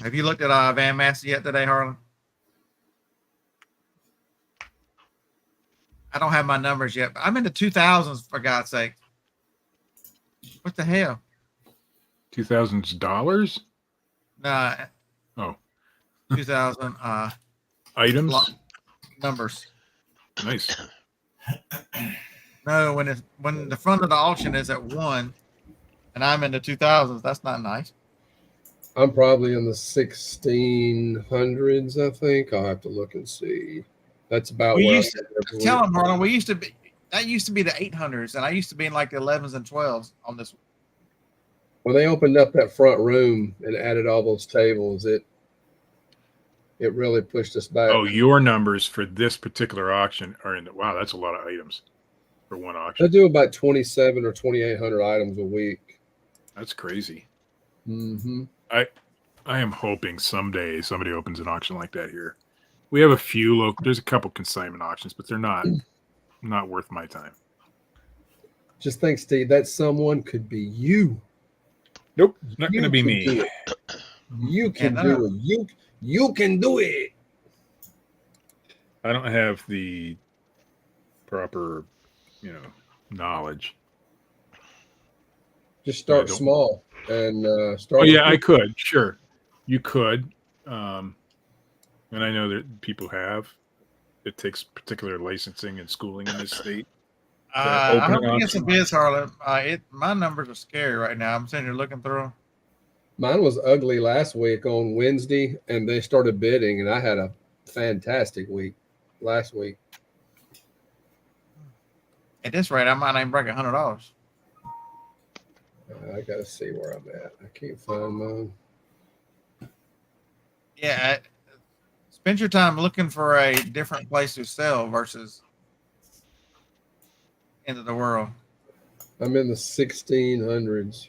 Have you looked at Van Massey yet today, Harlan? I don't have my numbers yet, but I'm in the 2000s, for God's sake. What the hell? 2000s dollars? No. Oh. 2000 items? Numbers. Nice. No, when the front of the auction is at 1 and I'm in the 2000s, that's not nice. I'm probably in the 1600s, I think. I'll have to look and see. That's about where tell them, Harlan, that used to be the 800s, and I used to be in like the 11s and 12s on this one. When they opened up that front room and added all those tables, it really pushed us back. Oh, your numbers for this particular auction are in the, wow, that's a lot of items for one auction. I do about 27 or 2,800 items a week. That's crazy. Mm-hmm. I am hoping someday somebody opens an auction like that here. We have a few local. There's a couple consignment auctions, but they're not worth my time. Just think, Steve, that someone could be you. Nope, not going to be me. You can do it. You can do it. I don't have the proper, knowledge. Just start small and start. Oh yeah, I could. Sure, you could. And I know that people have. It takes particular licensing and schooling in this state. I hope you get some bids, Harlan. My numbers are scary right now. I'm sitting here looking through them. Mine was ugly last week on Wednesday, and they started bidding, and I had a fantastic week last week. At this rate, I might not even break $100. I gotta see where I'm at. I can't find mine. Yeah, spend your time looking for a different place to sell versus into the world. I'm in the 1600s.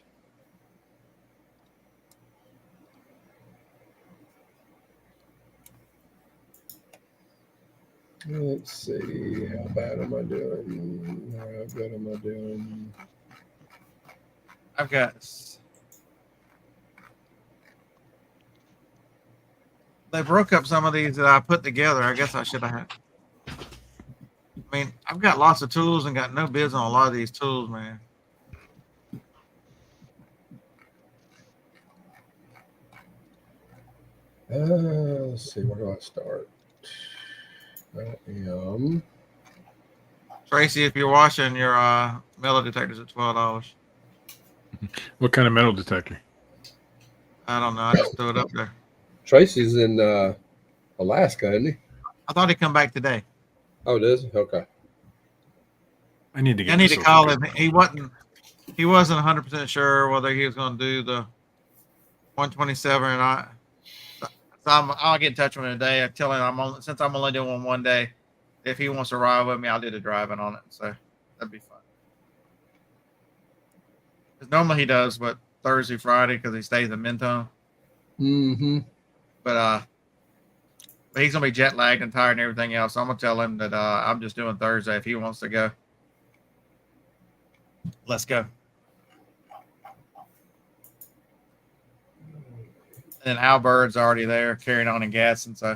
Let's see, how bad am I doing? How good am I doing? I've got. They broke up some of these that I put together. I guess I should have had. I've got lots of tools and got no bids on a lot of these tools, man. Let's see, where do I start? I am. Tracy, if you're watching, your metal detector's at $12. What kind of metal detector? I don't know. I just threw it up there. Tracy's in Alaska, isn't he? I thought he'd come back today. Oh, does he? Okay. I need to get. I need to call him. He wasn't 100% sure whether he was going to do the 127 or not. So I'll get in touch with him today. I tell him since I'm only doing one day, if he wants to ride with me, I'll do the driving on it. So that'd be fun. Because normally he does, but Thursday, Friday, because he stays in Mentone. Mm-hmm. But he's gonna be jet lagged and tired and everything else. So I'm gonna tell him that I'm just doing Thursday. If he wants to go, let's go. And Al Bird's already there carrying on and gassing, so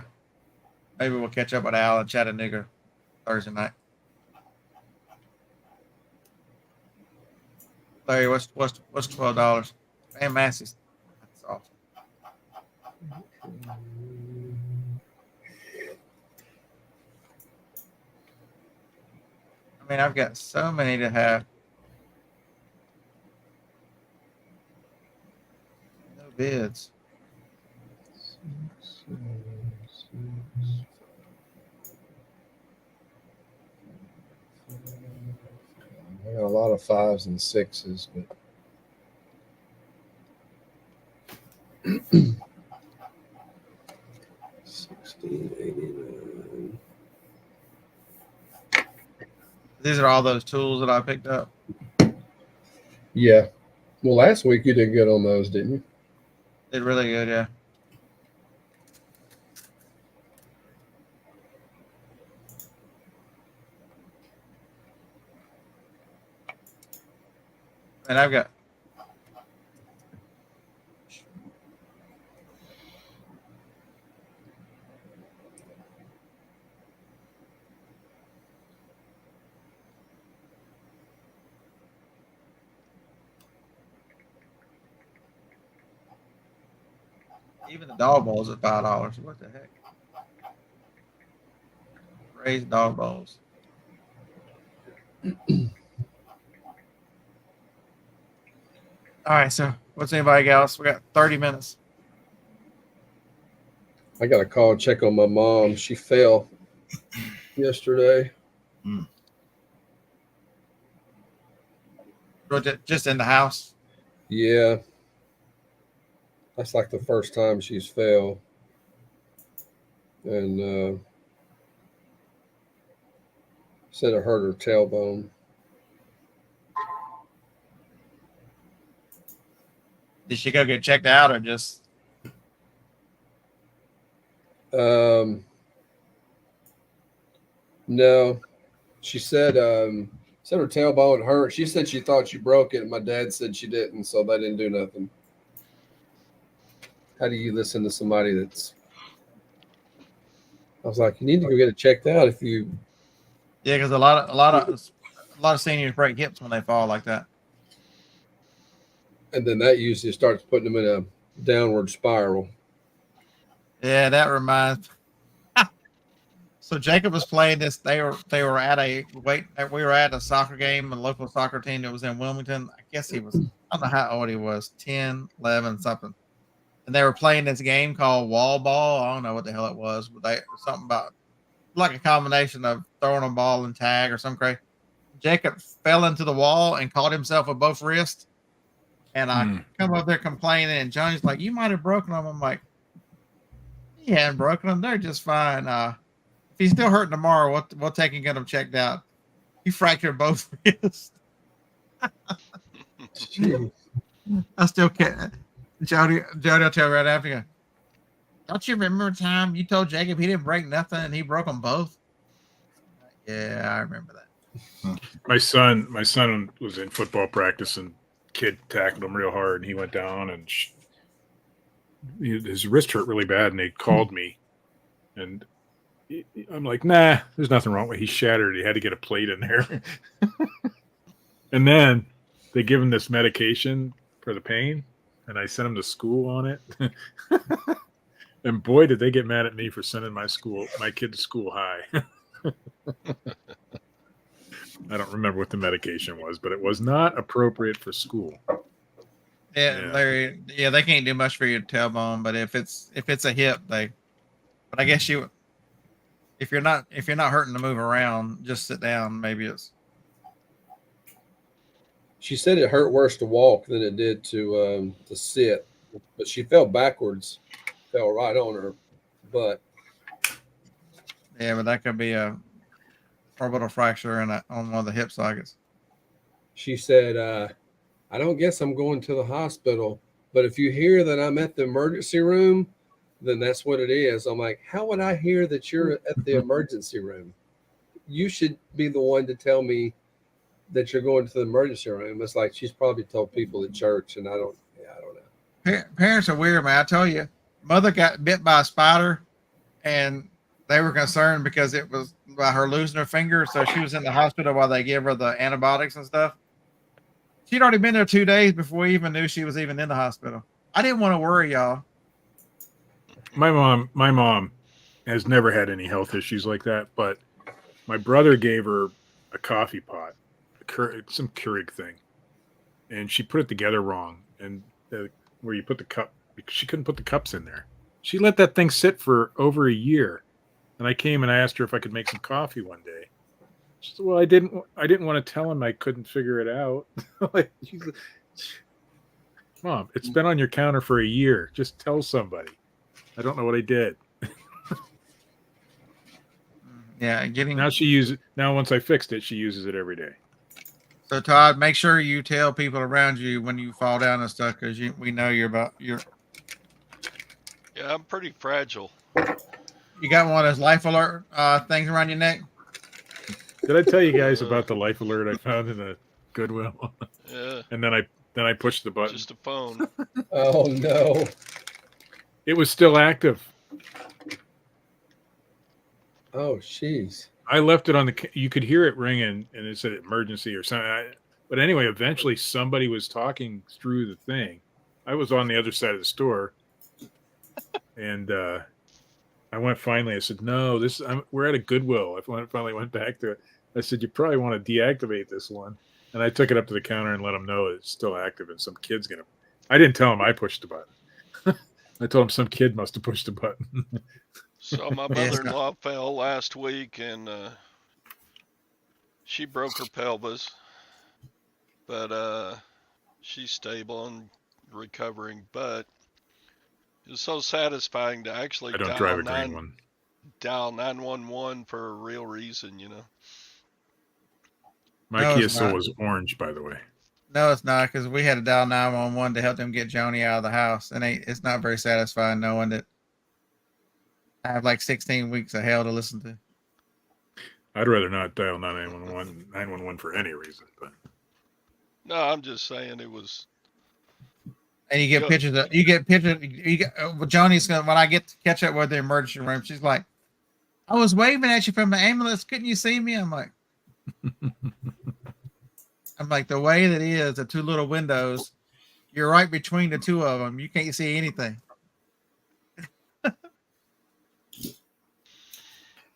maybe we'll catch up with Al in Chattanooga Thursday night. Larry, what's $12? And Massey's. That's awesome. I mean, I've got so many to have. No bids. I got a lot of 5s and 6s, but $16.89. These are all those tools that I picked up. Yeah. Well, last week you did good on those, didn't you? Did really good, yeah. And I've got even the dog bowls at $5. What the heck? Raised dog bowls. All right, so what's anybody else? We got 30 minutes. I got a call check on my mom. She fell yesterday. Just in the house. Yeah. That's like the first time she's fell. And said it hurt her tailbone. Did she go get checked out or just? No. She said her tailbone hurt. She said she thought she broke it. My dad said she didn't, so they didn't do nothing. How do you listen to somebody that's? I was like, you need to go get it checked out if you. Yeah, because a lot of seniors break hips when they fall like that. And then that usually starts putting them in a downward spiral. Yeah, that reminds. So Jacob was playing this. They were at we were at a soccer game, a local soccer team that was in Wilmington. I guess he was, I don't know how old he was, 10, 11, something. And they were playing this game called wall ball. I don't know what the hell it was, but something about like a combination of throwing a ball and tag or some crazy. Jacob fell into the wall and caught himself with both wrists. And I come up there complaining, and Johnny's like, "You might have broken them." I'm like, "He hadn't broken them; they're just fine. If he's still hurting tomorrow, we'll take and get him checked out." He fractured both wrists. I still can't. Jody will tell right after you. Don't you remember a time you told Jacob he didn't break nothing and he broke them both? Yeah, I remember that. My son was in football practice and kid tackled him real hard and he went down and his wrist hurt really bad and they called me and I'm like, nah, there's nothing wrong with it. He shattered. He had to get a plate in there. And then they give him this medication for the pain and I sent him to school on it. And boy, did they get mad at me for sending my kid to school high. I don't remember what the medication was, but it was not appropriate for school. Yeah, Larry. Yeah, they can't do much for your tailbone, but if it's a hip, but I guess if you're not hurting to move around, just sit down. Maybe it's. She said it hurt worse to walk than it did to sit, but she fell backwards, fell right on her butt. Yeah, but that could be a orbital fracture on one of the hip sockets. She said, I don't guess I'm going to the hospital, but if you hear that I'm at the emergency room, then that's what it is. I'm like, how would I hear that you're at the emergency room? You should be the one to tell me that you're going to the emergency room. It's like she's probably told people at church, and I don't know. Parents are weird, man. I tell you, mother got bit by a spider, and they were concerned because it was by her losing her finger. So she was in the hospital while they gave her the antibiotics and stuff. She'd already been there 2 days before we even knew she was even in the hospital. I didn't want to worry y'all. My mom has never had any health issues like that, but my brother gave her a coffee pot, some Keurig thing, and she put it together wrong. And where you put the cup, she couldn't put the cups in there. She let that thing sit for over a year. And I came and I asked her if I could make some coffee one day. She said, "Well, I didn't want to tell him I couldn't figure it out." Like, Mom, it's been on your counter for a year. Just tell somebody. I don't know what I did. Yeah, now once I fixed it, she uses it every day. So Todd, make sure you tell people around you when you fall down and stuff, because we know you're. Yeah, I'm pretty fragile. You got one of those life alert things around your neck? Did I tell you guys about the life alert I found in the Goodwill? Yeah. And then I pushed the button. Just a phone. Oh no! It was still active. Oh jeez. I left it on you could hear it ringing, and it said emergency or something. But anyway, eventually somebody was talking through the thing. I was on the other side of the store, and I said, "No, we're at a Goodwill." I finally went back to it. I said, "You probably want to deactivate this one." And I took it up to the counter and let them know it's still active, and some kid's gonna. I didn't tell him I pushed the button. I told him some kid must have pushed the button. So my mother-in-law fell last week, and she broke her pelvis, but she's stable and recovering. But it was so satisfying to actually I don't drive a green one. Dial 911 for a real reason, you know. My Kia Soul is orange, by the way. No, it's not, because we had to dial 911 to help them get Joni out of the house, and it's not very satisfying knowing that I have like 16 weeks of hell to listen to. I'd rather not dial 911 for any reason, but no, I'm just saying it was. And you get pictures. Joni's gonna. When I get to catch up with the emergency room, she's like, "I was waving at you from the ambulance. Couldn't you see me?" I'm like, the way that is, the two little windows, you're right between the two of them. You can't see anything.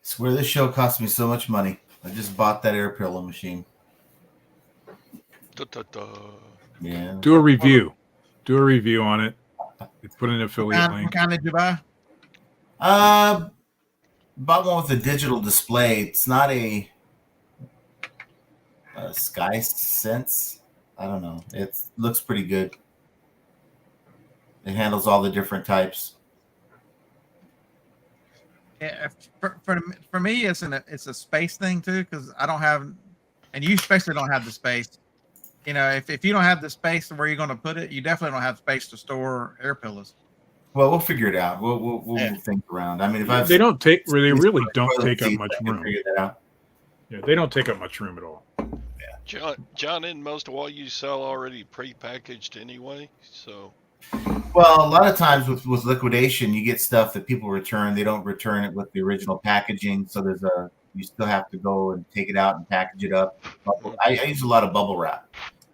It's where this show cost me so much money. I just bought that air pillow machine. Yeah. Do a review. Do a review on it. Put an affiliate link. What kind did you buy? Bought one with a digital display. It's not a Sky Sense. I don't know. It looks pretty good. It handles all the different types. Yeah, for me, it's a space thing too, because I don't have, and you especially don't have the space. You know, if you don't have the space where you're going to put it, you definitely don't have space to store air pillows. Well, we'll figure it out. We'll think around. I mean, if they really don't take up much room. Figure that out. Yeah, they don't take up much room at all. Yeah. John, isn't most of what you sell already prepackaged anyway? So. Well, a lot of times with liquidation, you get stuff that people return. They don't return it with the original packaging, so you still have to go and take it out and package it up. I use a lot of bubble wrap,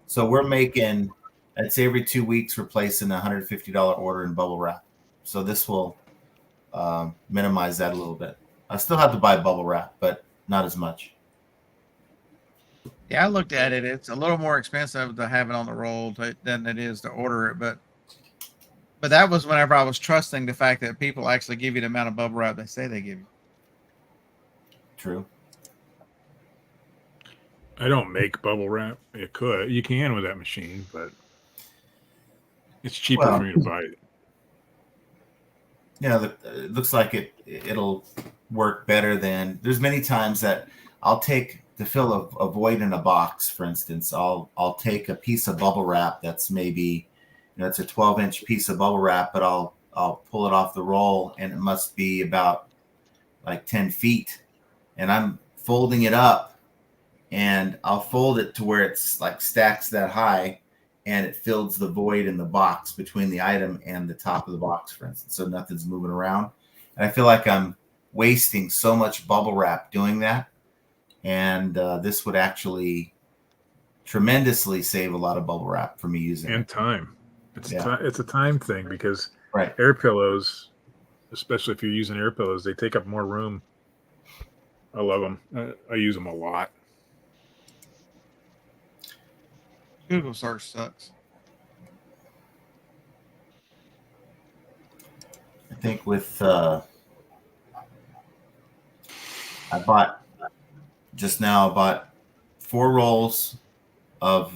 so we're making, I'd say every 2 weeks, we're placing a $150 order in bubble wrap. So this will minimize that a little bit. I still have to buy bubble wrap, but not as much. Yeah, I looked at it. It's a little more expensive to have it on the roll than it is to order it, but that was whenever I was trusting the fact that people actually give you the amount of bubble wrap they say they give you. True. I don't make bubble wrap. You can with that machine, but it's cheaper for me to buy it. Yeah, it looks like it'll work better than. There's many times that I'll take to fill a void in a box. For instance, I'll take a piece of bubble wrap that's maybe, it's a 12-inch piece of bubble wrap, but I'll pull it off the roll, and it must be about like 10 feet, and I'm folding it up, and I'll fold it to where it's like stacks that high, and it fills the void in the box between the item and the top of the box, for instance. So nothing's moving around. And I feel like I'm wasting so much bubble wrap doing that. And this would actually tremendously save a lot of bubble wrap for me using And it. time. It's Yeah. it's a time thing because Right. air pillows, especially if you're using air pillows, they take up more room. I love them. I use them a lot. Google search sucks. I think with I bought 4 rolls of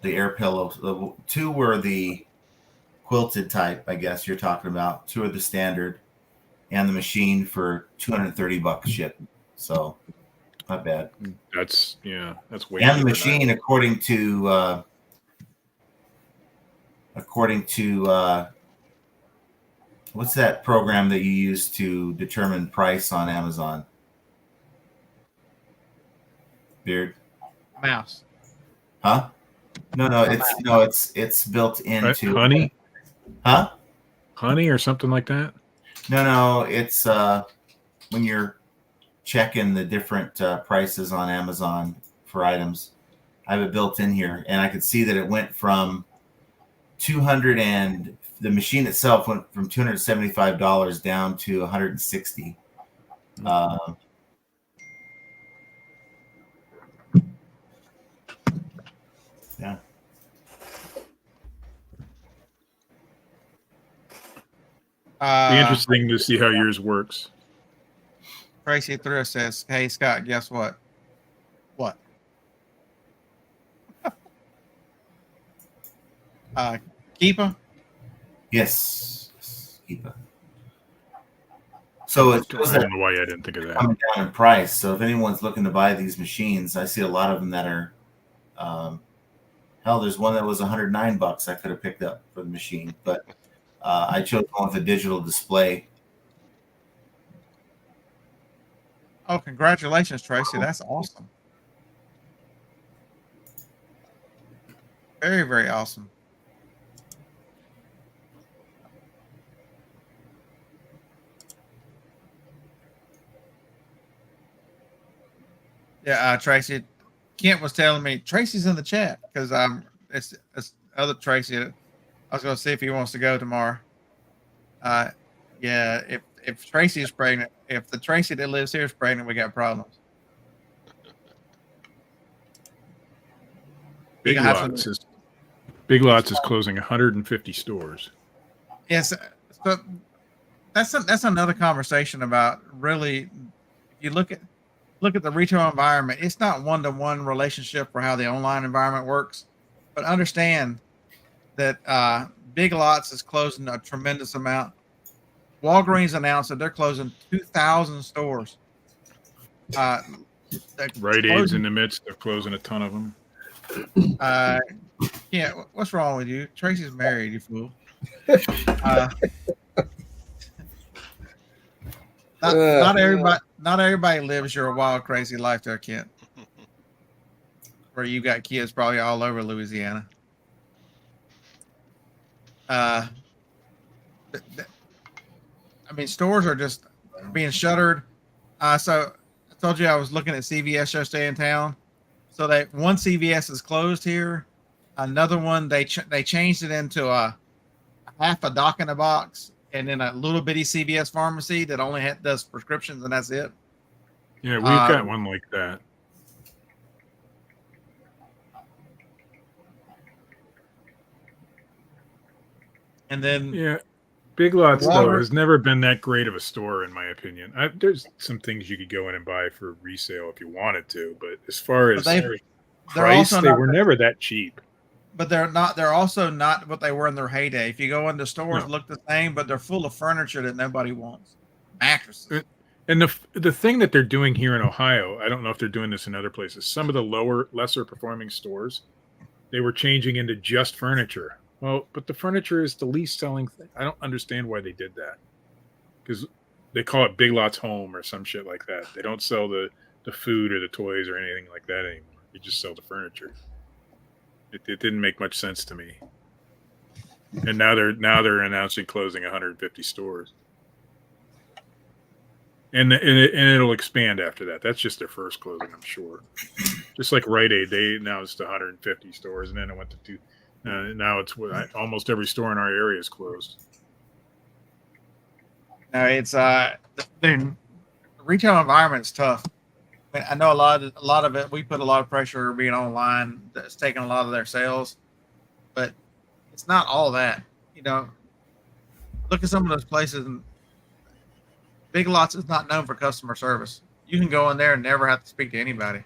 the air pillows. 2 were the quilted type, I guess you're talking about. 2 are the standard, and the machine for $230 shipped. So not bad. That's way. And the cheaper machine, than according to what's that program that you use to determine price on Amazon? Beard? Mouse. Huh? No, it's built into Honey, Huh? honey, or something like that. No, it's when you're checking the different prices on Amazon for items. I have it built in here, and I could see that it went from 200 and the machine itself went from $275 down to $160. Yeah. Be interesting to see how yours works. Tracy Thrift says, "Hey Scott, guess what? What? Keepa? Yes, Keepa. So it shows I that don't know why I didn't think of that. coming down in price. So if anyone's looking to buy these machines, I see a lot of them that are, hell, there's one that was $109 I could have picked up for the machine, but I chose one with a digital display. Oh, congratulations, Tracy. That's awesome. Very, very awesome. Yeah, Tracy. Kent was telling me Tracy's in the chat because it's other Tracy. I was going to see if he wants to go tomorrow. Yeah, if Tracy is pregnant, if the Tracy that lives here is pregnant, we got problems. Big Lots is closing 150 stores. Yes, so that's another conversation about really. If you look at the retail environment, it's not one-to-one relationship for how the online environment works, but understand that Big Lots is closing a tremendous amount. Walgreens announced that they're closing 2,000 stores. Rite Aid's in the midst of closing a ton of them. Yeah, what's wrong with you? Tracy's married, you fool. Not everybody lives your wild, crazy life there, Kent. Where you got kids probably all over Louisiana. I mean, stores are just being shuttered. So I told you I was looking at CVS yesterday in town. So that one CVS is closed here. Another one, they changed it into a half a dock in a box, and then a little bitty CVS pharmacy that only does prescriptions, and that's it. Yeah, we've got one like that. And then yeah, Big Lots though has never been that great of a store, in my opinion. There's some things you could go in and buy for resale if you wanted to, but as far as price, they were never that cheap. But they're also not what they were in their heyday. If you go into stores, look the same, but they're full of furniture that nobody wants. Mattresses. And the thing that they're doing here in Ohio, I don't know if they're doing this in other places. Some of the lesser performing stores, they were changing into just furniture. Well, but the furniture is the least selling thing. I don't understand why they did that. Because they call it Big Lots Home or some shit like that. They don't sell the food or the toys or anything like that anymore. They just sell the furniture. It didn't make much sense to me. And now they're announcing closing 150 stores. And it'll expand after that. That's just their first closing, I'm sure. Just like Rite Aid, they announced 150 stores, and then it went to two. Now it's almost every store in our area is closed. No, it's the retail environment's tough. I mean, I know a lot of it. We put a lot of pressure being online. That's taking a lot of their sales, but it's not all that. You know, look at some of those places. And Big Lots is not known for customer service. You can go in there and never have to speak to anybody.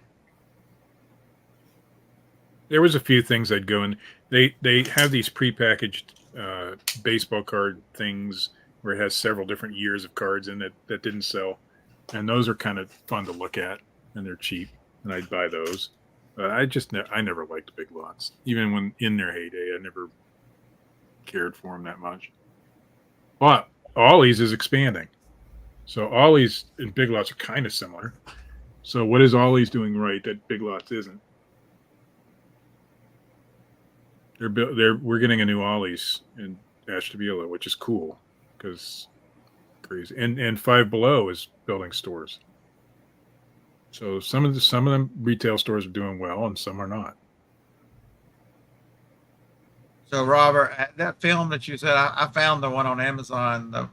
There was a few things I'd go in. They have these prepackaged baseball card things where it has several different years of cards in it that didn't sell, and those are kind of fun to look at, and they're cheap, and I'd buy those. But I never liked Big Lots, even when in their heyday. I never cared for them that much. But Ollie's is expanding, so Ollie's and Big Lots are kind of similar. So what is Ollie's doing right that Big Lots isn't? We're getting a new Ollie's in Ashtabula, which is cool because crazy. And Five Below is building stores. So some of them retail stores are doing well, and some are not. So Robert, that film that you said, I found the one on Amazon. I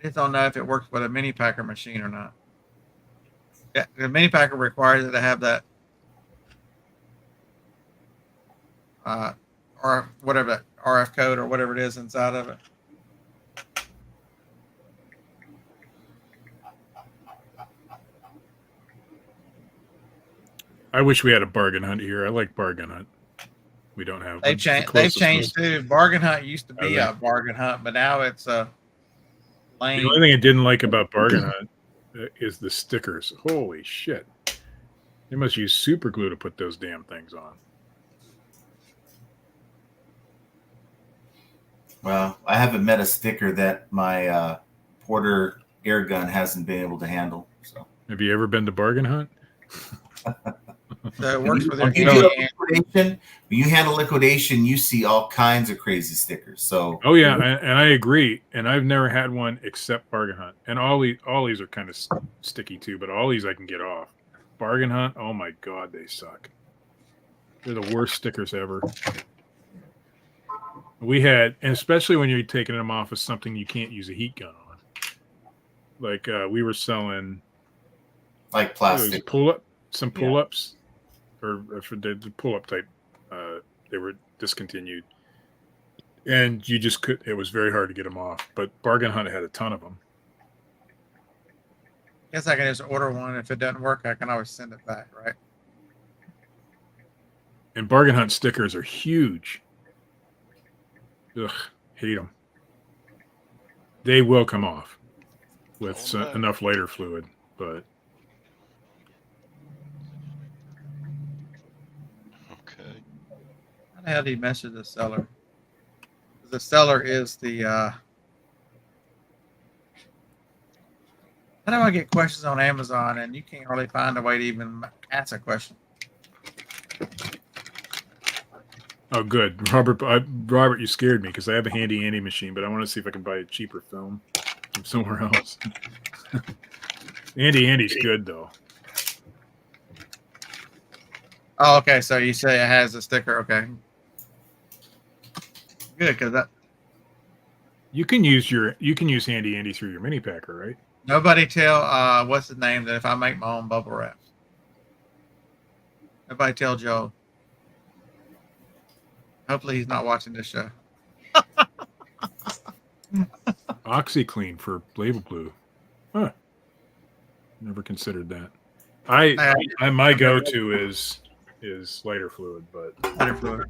just don't know if it works with a mini packer machine or not. Yeah, the mini packer requires it to have that. Or whatever that RF code or whatever it is inside of it. I wish we had a bargain hunt here. I like bargain hunt. We don't have. They've changed too. Bargain hunt used to be a bargain hunt, but now it's a lane. The only thing I didn't like about bargain hunt is the stickers. Holy shit! They must use super glue to put those damn things on. Well, I haven't met a sticker that my Porter air gun hasn't been able to handle. So, have you ever been to bargain hunt? So it works with when you handle liquidation, you see all kinds of crazy stickers. So, oh yeah, and I agree. And I've never had one except bargain hunt. And Ollie's are kind of sticky too, but Ollie's I can get off. Bargain hunt, oh my god, they suck. They're the worst stickers ever. We had, and especially when you're taking them off of something you can't use a heat gun on. Like we were selling, like plastic some pull-ups, or for the pull-up type. They were discontinued, and you just could. It was very hard to get them off. But Bargain Hunt had a ton of them. Guess I can just order one. If it doesn't work, I can always send it back, right? And Bargain Hunt stickers are huge. Ugh, hate them. They will come off with enough lighter fluid, but okay. How the hell do you message the seller? The seller is the. How do I get questions on Amazon and you can't really find a way to even ask a question? oh, good, Robert, you scared me because I have a handy Andy machine, but I want to see if I can buy a cheaper film from somewhere else. Andy's good though. Oh, okay. So you say it has a sticker. Okay. Good, because that You can use Handy Andy through your mini packer, right? nobody tell what's his name that if I make my own bubble wrap. Nobody tell Joe. Hopefully he's not watching this show. OxyClean for label glue. Huh. Never considered that. My go-to is lighter fluid, but Lighter fluid.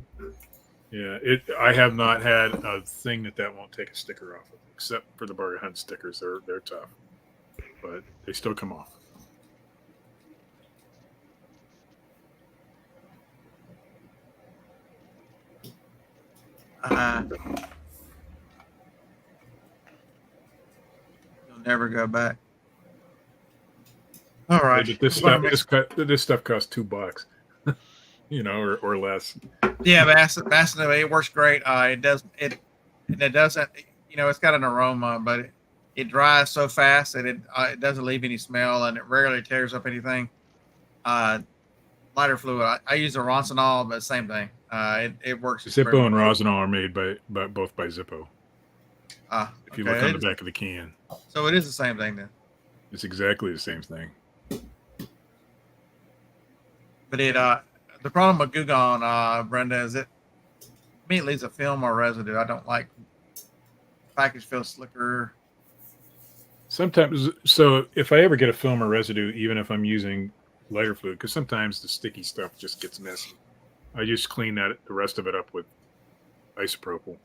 yeah, I have not had a thing that won't take a sticker off of, except for the Bargain Hunt stickers. They're tough, but they still come off. You'll never go back. All right. But this stuff costs $2. or less. Yeah, Vaseline, it works great. It doesn't, it's got an aroma, but it dries so fast that it doesn't leave any smell, and it rarely tears up anything. Lighter fluid, I use a Roncinol, but same thing. It works. Zippo and Rosinol are made both by Zippo. If you look on the back of the can. So it is the same thing then. It's exactly the same thing. But the problem with Gugon, Brenda, is it leaves a film or residue. I don't like package feels slicker. Sometimes, so if I ever get a film or residue, even if I'm using lighter fluid, because sometimes the sticky stuff just gets messy, I just clean the rest of it up with isopropyl.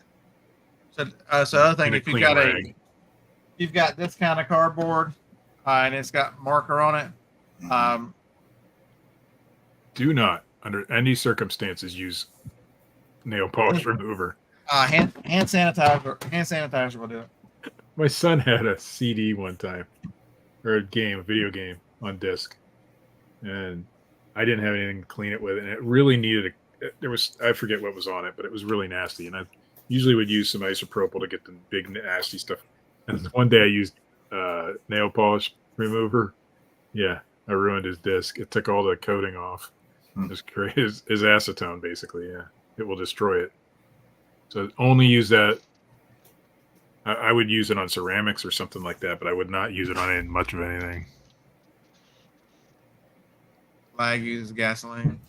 So the other thing, if you've got this kind of cardboard and it's got marker on it, do not, under any circumstances, use nail polish remover. Hand sanitizer will do it. My son had a CD one time, or a video game on disc, and I didn't have anything to clean it with, and it really needed I forget what was on it, but it was really nasty, and I usually would use some isopropyl to get the big nasty stuff. And one day I used nail polish remover. Yeah, I ruined his disc. It took all the coating off. It was great. His acetone, basically. Yeah, it will destroy it. So only use that. I would use it on ceramics or something like that, but I would not use it on much of anything. Lag uses gasoline.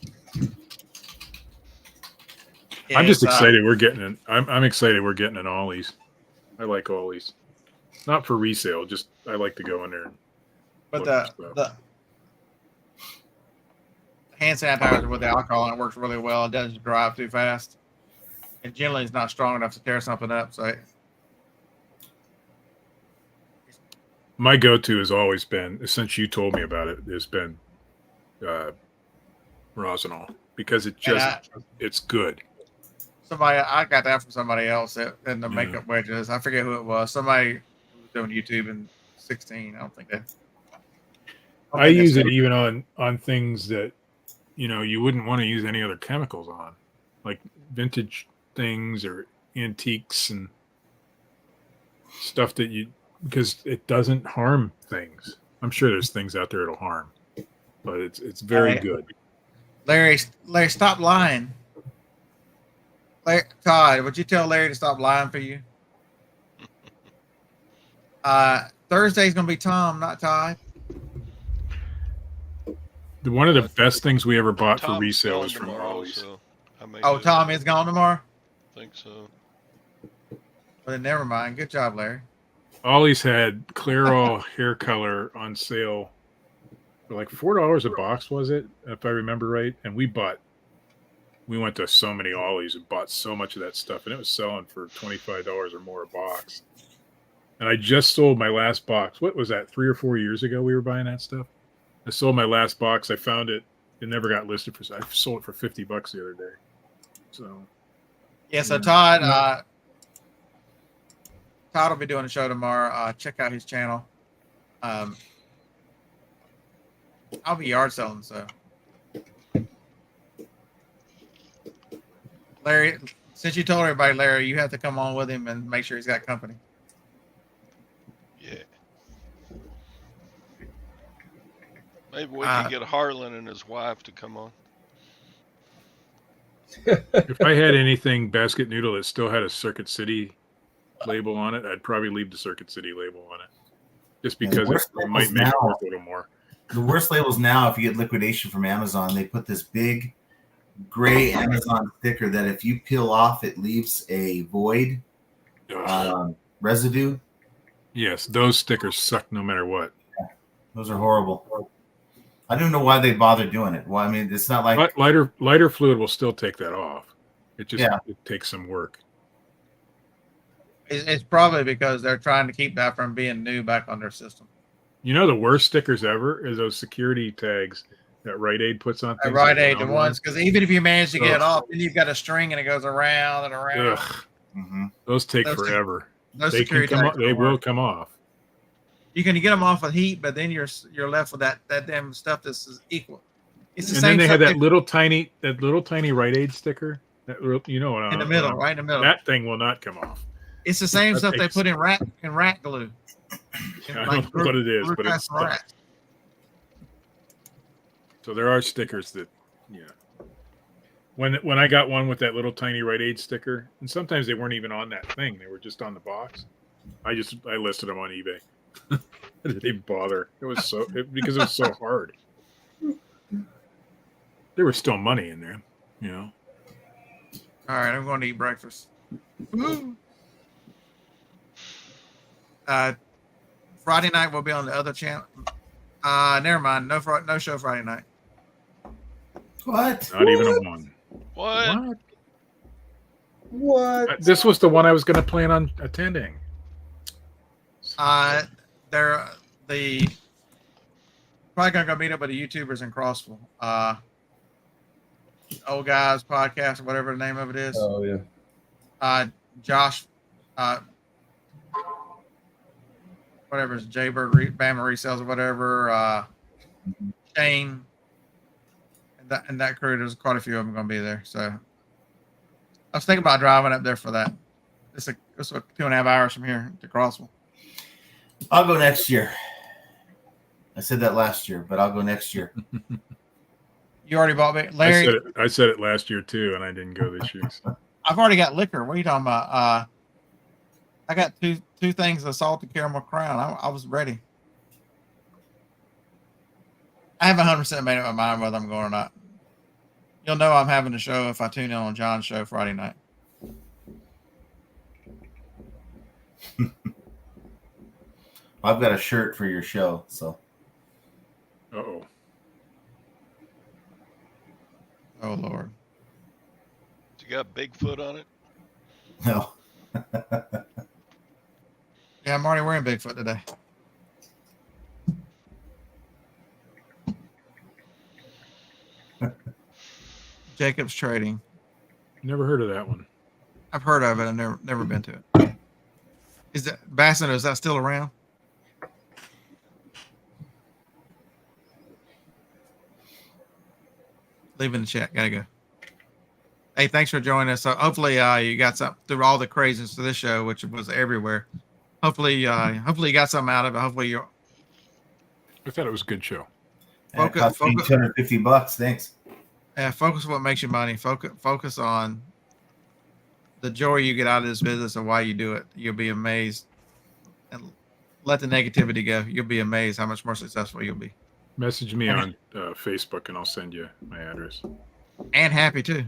I'm just excited we're getting an. I'm excited we're getting an Ollie's. I like Ollie's, not for resale. Just I like to go in there. But the hand sanitizer with the alcohol, it works really well. It doesn't dry up too fast. And generally, it's not strong enough to tear something up. So my go-to has always been, since you told me about it, has been Rosinol, because it's good. I got that from somebody else in the makeup wedges. I forget who it was. Somebody who was doing YouTube in 2016. I don't think that. I use it even on things that you wouldn't want to use any other chemicals on, like vintage things or antiques and stuff because it doesn't harm things. I'm sure there's things out there it'll harm, but it's very good. Larry, stop lying. Todd, would you tell Larry to stop lying for you? Thursday's going to be Tom, not Todd. One of the best things we ever bought for resale was from Ollie's. So Tom is gone tomorrow? I think so. Well, then never mind. Good job, Larry. Ollie's had Clairol hair color on sale for like $4 a box, was it? If I remember right. And we went to so many Ollie's and bought so much of that stuff, and it was selling for $25 or more a box. And I just sold my last box. What was that? 3 or 4 years ago we were buying that stuff. I sold my last box. I found it. It never got listed I sold it for $50 the other day. So yeah. So Todd will be doing a show tomorrow. Check out his channel. I'll be yard selling. So Larry, since you told everybody, Larry, you have to come on with him and make sure he's got company. Yeah. Maybe we can get Harlan and his wife to come on. if I had anything basket noodle that still had a Circuit City label on it, I'd probably leave the Circuit City label on it, just because it might make it worth a little more. The worst labels now, if you get liquidation from Amazon, they put this big gray Amazon sticker that if you peel off, it leaves a void residue. Yes, those stickers suck no matter what. Yeah, those are horrible. I don't know why they bother doing it. Well, I mean, it's not like but lighter fluid will still take that off. It just it takes some work. It's probably because they're trying to keep that from being new back on their system. The worst stickers ever is those security tags that Rite Aid puts on things. Rite Aid, the ones, because even if you manage to get it off, then you've got a string and it goes around and around. Those take forever. They will come off. You can get them off with heat, but then you're left with that damn stuff that's equal. It's the And same then they had stuff that little tiny Rite Aid sticker. You know what? in the middle, right in the middle. That thing will not come off. It's the same That stuff they takes- put in rat glue. I don't know what it is, but it's tough. So there are stickers that, yeah. When I got one with that little tiny Rite Aid sticker, and sometimes they weren't even on that thing; they were just on the box. I listed them on eBay. I didn't even bother. It was because it was so hard. There was still money in there, you know. All right, I'm going to eat breakfast. Friday night we'll be on the other channel. Never mind. No show Friday night. What? Not even a one. What? This was the one I was going to plan on attending. They're the probably gonna go meet up with the YouTubers in Crossville. Old Guys Podcast or whatever the name of it is. Oh yeah. Josh, whatever it's Jaybird Bama Resells or whatever. Shane and that crew. There's quite a few of them gonna be there. So I was thinking about driving up there for that. It's 2.5 hours from here to Crossville. I'll go next year. I said that last year, but I'll go next year. You already bought me, Larry. I said it last year too, and I didn't go this year. So. I've already got liquor. What are you talking about? I got two things of salted caramel crown. I was ready. I haven't 100% made up my mind whether I'm going or not. You'll know I'm having a show if I tune in on John's show Friday night. I've got a shirt for your show, so. Uh-oh. Oh Lord. You got Bigfoot on it? No. Yeah, I'm already wearing Bigfoot today. Jacob's Trading. Never heard of that one. I've heard of it. I've never been to it. Is that Bassett? Is that still around? Leave in the chat. Gotta go. Hey, thanks for joining us. So hopefully you got something through all the craziness of this show, which was everywhere. Hopefully you got something out of it. Hopefully you. I thought it was a good show. It cost me $250. Thanks. Yeah, focus on what makes you money. Focus on the joy you get out of this business and why you do it. You'll be amazed. And let the negativity go. You'll be amazed how much more successful you'll be. Message me on Facebook and I'll send you my address. And happy too.